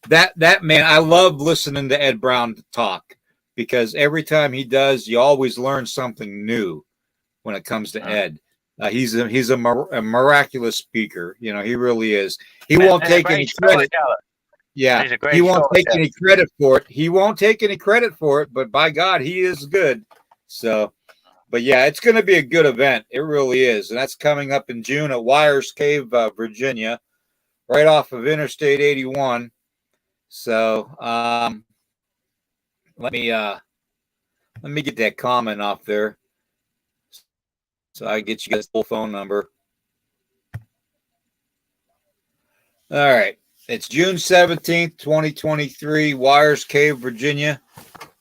that man, I love listening to Ed Brown talk because every time he does, you always learn something new when it comes to Ed. He's a miraculous speaker. You know, he really is. He won't take any credit. Yeah, he won't take any credit for it. He won't take any credit for it, but by God, he is good. So, but yeah, it's going to be a good event. It really is. And that's coming up in June at Wires Cave, Virginia, right off of Interstate 81. So, let me get that comment off there. So I get you guys the full phone number. All right. It's June 17th, 2023, Wires Cave, Virginia.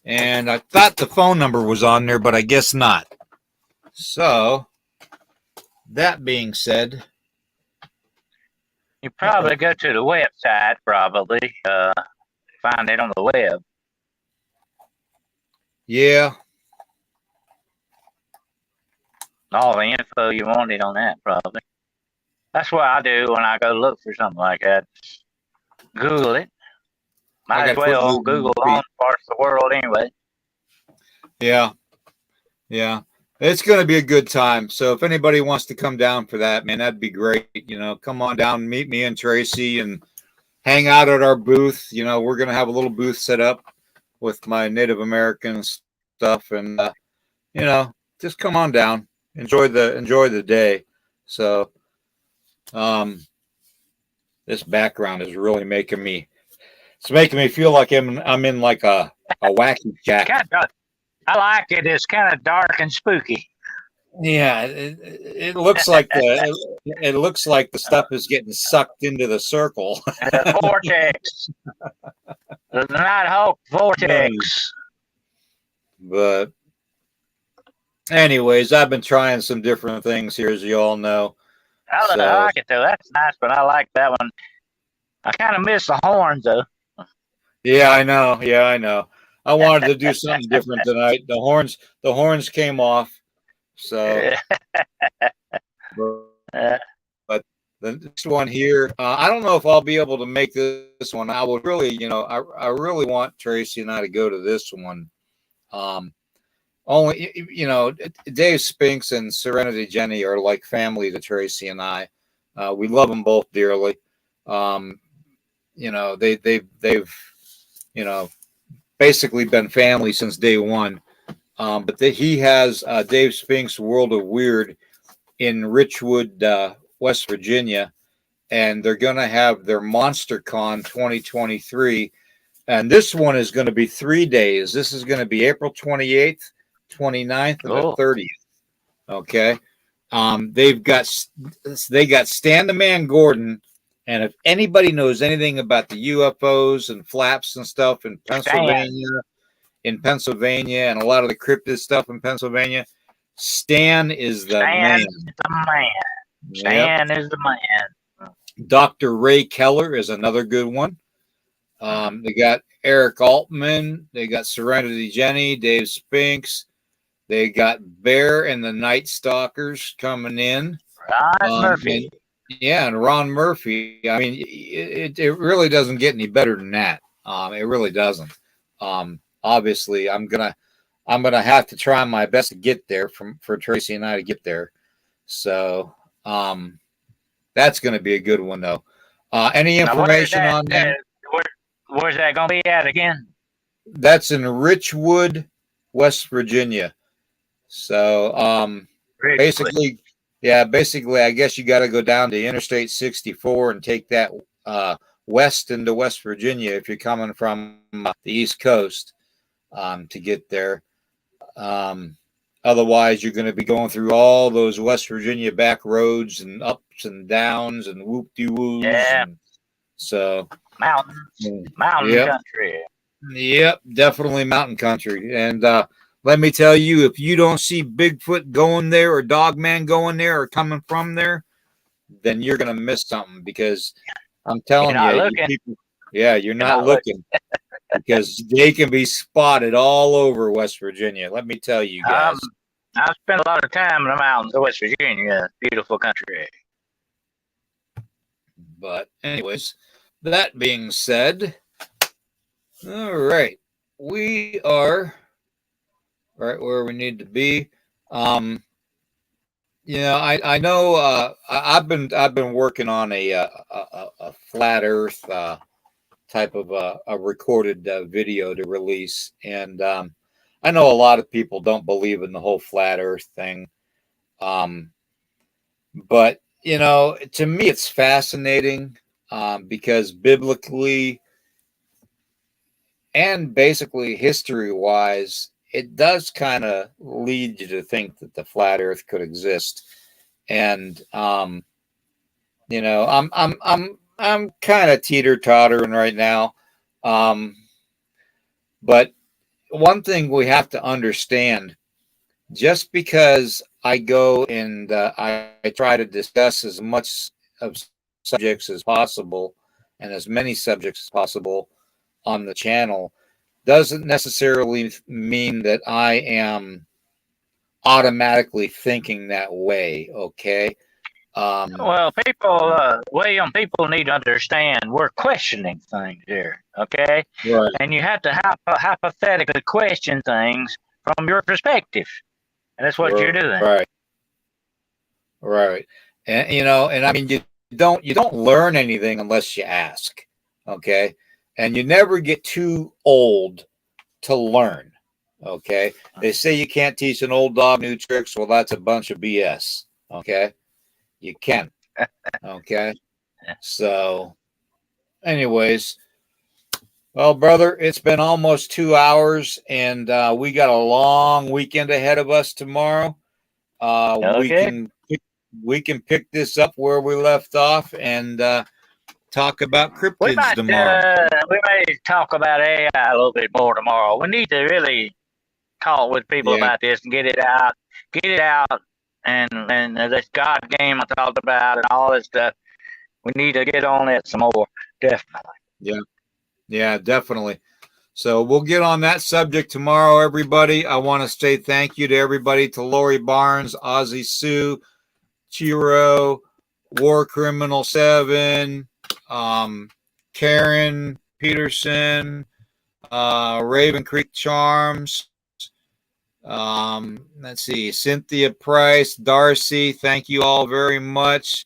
And I thought the phone number was on there, but I guess not. So, that being said, you probably go to the website, probably find it on the web. Yeah. All the info you wanted on that, probably. That's what I do when I go look for something like that. Google it. Might as well on Google on parts of the world anyway. Yeah. Yeah. It's going to be a good time. So if anybody wants to come down for that, man, that'd be great. You know, come on down, meet me and Tracy and hang out at our booth. You know, we're going to have a little booth set up with my Native American stuff. And, you know, just come on down. Enjoy the day. So, this background is really making me feel like I'm in like a wacky shack. I like it. It's kind of dark and spooky. Yeah, it looks like the stuff is getting sucked into the circle. The vortex. The Nighthawk vortex. But anyways, I've been trying some different things here, as you all know. I like it though. That's nice, but I like that one. I kind of miss the horns though. Yeah, I know. Yeah, I know. I wanted to do something different tonight. The horns came off. So, but the next one here, I don't know if I'll be able to make this one. I would really, you know, I really want Tracy and I to go to this one. Only, you know, Dave Spinks and Serenity Jenny are like family to Tracy and I. We love them both dearly. You know, they've you know, basically been family since day one. But he has Dave Spinks World of Weird in Richwood, West Virginia, and they're going to have their MonsterCon 2023. And this one is going to be 3 days. This is going to be April 28th, 29th, and the 30th. Okay. They got Stan the Man Gordon. And if anybody knows anything about the UFOs and flaps and stuff in Pennsylvania, and a lot of the cryptid stuff in Pennsylvania, Stan is the man. Stan is the man. Dr. Ray Keller is another good one. They got Eric Altman. They got Serenity Jenny, Dave Spinks. They got Bear and the Night Stalkers coming in. Ron Murphy. And Ron Murphy. I mean, it really doesn't get any better than that. It really doesn't. Obviously, I'm gonna have to try my best to get there for Tracy and I to get there. So that's gonna be a good one though. Any information on that? Where's that gonna be at again? That's in Richwood, West Virginia. So basically, I guess you got to go down to Interstate 64 and take that west into West Virginia if you're coming from the East Coast to get there. Otherwise, you're going to be going through all those West Virginia back roads and ups and downs and whoop-de-woos. Yeah. So mountain country. Yep, definitely mountain country. And let me tell you, if you don't see Bigfoot going there or Dogman going there or coming from there, then you're going to miss something because I'm telling you, you're not looking because they can be spotted all over West Virginia. Let me tell you guys. I spent a lot of time in the mountains of West Virginia. Beautiful country. But anyways, that being said, all right, we are right where we need to be. I know I've been working on a flat Earth type of a recorded video to release, and I know a lot of people don't believe in the whole flat Earth thing, but to me it's fascinating because biblically and basically history wise, it does kind of lead you to think that the flat Earth could exist. And I'm kind of teeter-tottering right now. But one thing we have to understand, just because I go and I try to discuss as much of subjects as possible and as many subjects as possible on the channel, doesn't necessarily mean that I am automatically thinking that way. Okay. Well, William, people need to understand we're questioning things here, okay? Right. And you have to hypothetically question things from your perspective. And that's what you're doing. Right. Right. And and I mean you don't learn anything unless you ask. Okay. And you never get too old to learn. Okay. They say you can't teach an old dog new tricks. Well, that's a bunch of BS. Okay. You can. Okay. So, anyways, well, brother, it's been almost 2 hours, and we got a long weekend ahead of us tomorrow. Okay. We can pick this up where we left off and talk about cryptids tomorrow. We may talk about AI a little bit more tomorrow. We need to really talk with people about this and get it out, and this God game I talked about and all this stuff. We need to get on it some more, definitely. Yeah, definitely. So we'll get on that subject tomorrow, everybody. I want to say thank you to everybody, to Lori Barnes, Ozzy Sue, Chiro, War Criminal 7, Karen Peterson, Raven Creek Charms. Let's see, Cynthia Price, Darcy. Thank you all very much.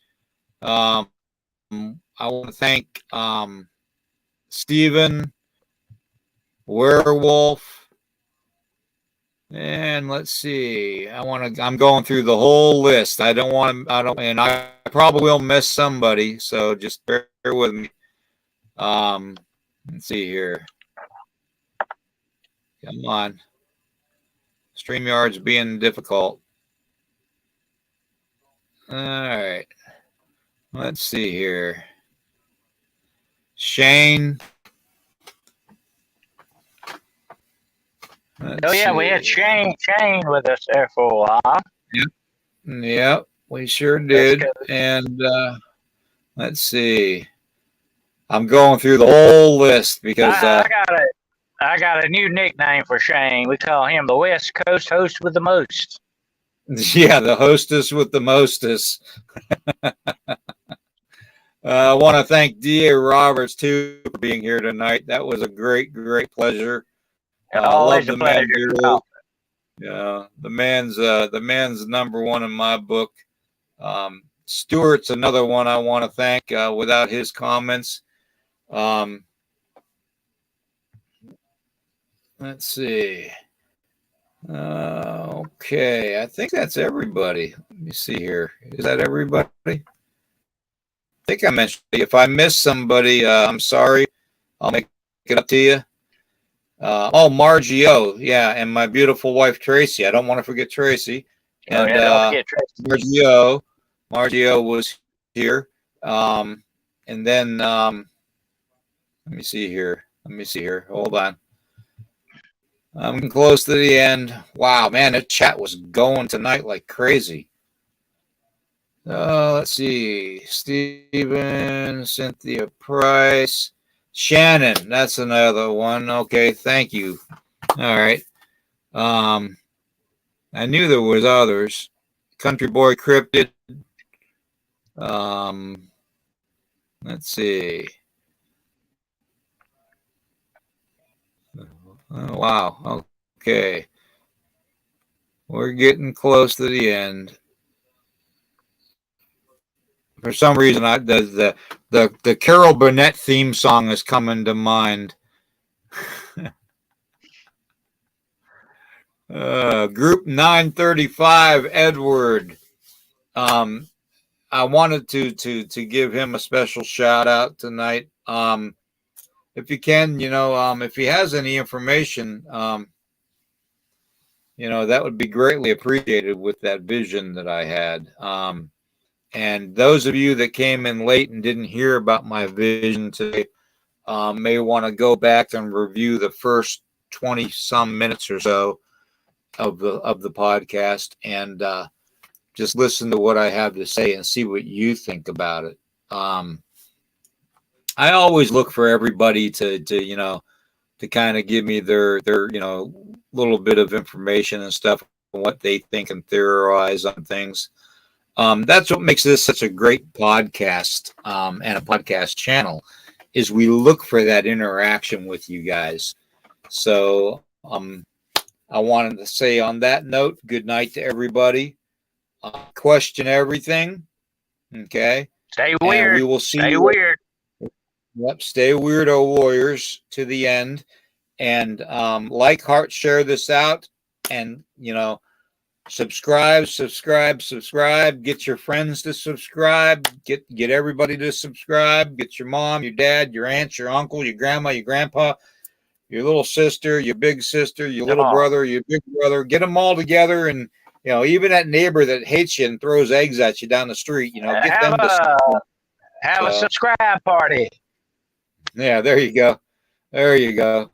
I want to thank Stephen, Werewolf, and let's see. I'm going through the whole list. And I probably will miss somebody, so just bear with me. Let's see here. Come on. StreamYard's being difficult. All right. Let's see here. Shane. We had Shane with us there for a while. Yep, we sure did. And let's see. I'm going through the whole list because I got a new nickname for Shane. We call him the West Coast host with the most. Yeah, the hostess with the mostest. I want to thank D.A. Roberts, too, for being here tonight. That was a great, great pleasure. Always a pleasure. Yeah, the man's number one in my book. Stuart's another one I want to thank. Without his comments, let's see. Okay, I think that's everybody. Let me see here. Is that everybody? I think I mentioned. If I missed somebody, I'm sorry. I'll make it up to you. Margie O, yeah, and my beautiful wife Tracy. I don't want to forget Tracy. And don't forget Tracy. Margie O was here. And then let me see here. Hold on. I'm close to the end. Wow, man, that chat was going tonight like crazy. Let's see. Stephen, Cynthia Price, Shannon. That's another one. Okay, thank you. All right. I knew there was others. Country Boy Cryptid. Let's see. Oh, wow. Okay. We're getting close to the end. For some reason, the Carol Burnett theme song is coming to mind. Group 935, Edward. I wanted to give him a special shout out tonight. If you can, if he has any information, that would be greatly appreciated with that vision that I had. And those of you that came in late and didn't hear about my vision today may want to go back and review the first 20 some minutes or so of the podcast and just listen to what I have to say and see what you think about it. I always look for everybody to kind of give me their little bit of information and stuff on what they think and theorize on things. That's what makes this such a great podcast and a podcast channel is we look for that interaction with you guys. So I wanted to say on that note, good night to everybody. Question everything. Okay. Stay weird. And we will see Stay you. weird. Yep. Stay weirdo warriors to the end. And like, heart, share this out. And, subscribe. Get your friends to subscribe. Get everybody to subscribe. Get your mom, your dad, your aunt, your uncle, your grandma, your grandpa, your little sister, your big sister, your little brother, your big brother. Get them all together. And, even that neighbor that hates you and throws eggs at you down the street, get them to have a subscribe party. Yeah, there you go. There you go.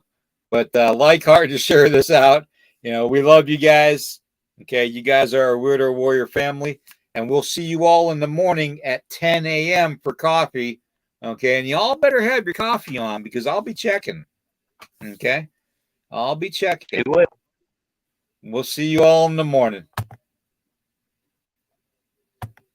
But like, heart, to share this out. We love you guys. Okay, you guys are our Weirdo Warrior family. And we'll see you all in the morning at 10 a.m. for coffee. Okay, and you all better have your coffee on because I'll be checking. Okay, I'll be checking. You will. We'll see you all in the morning.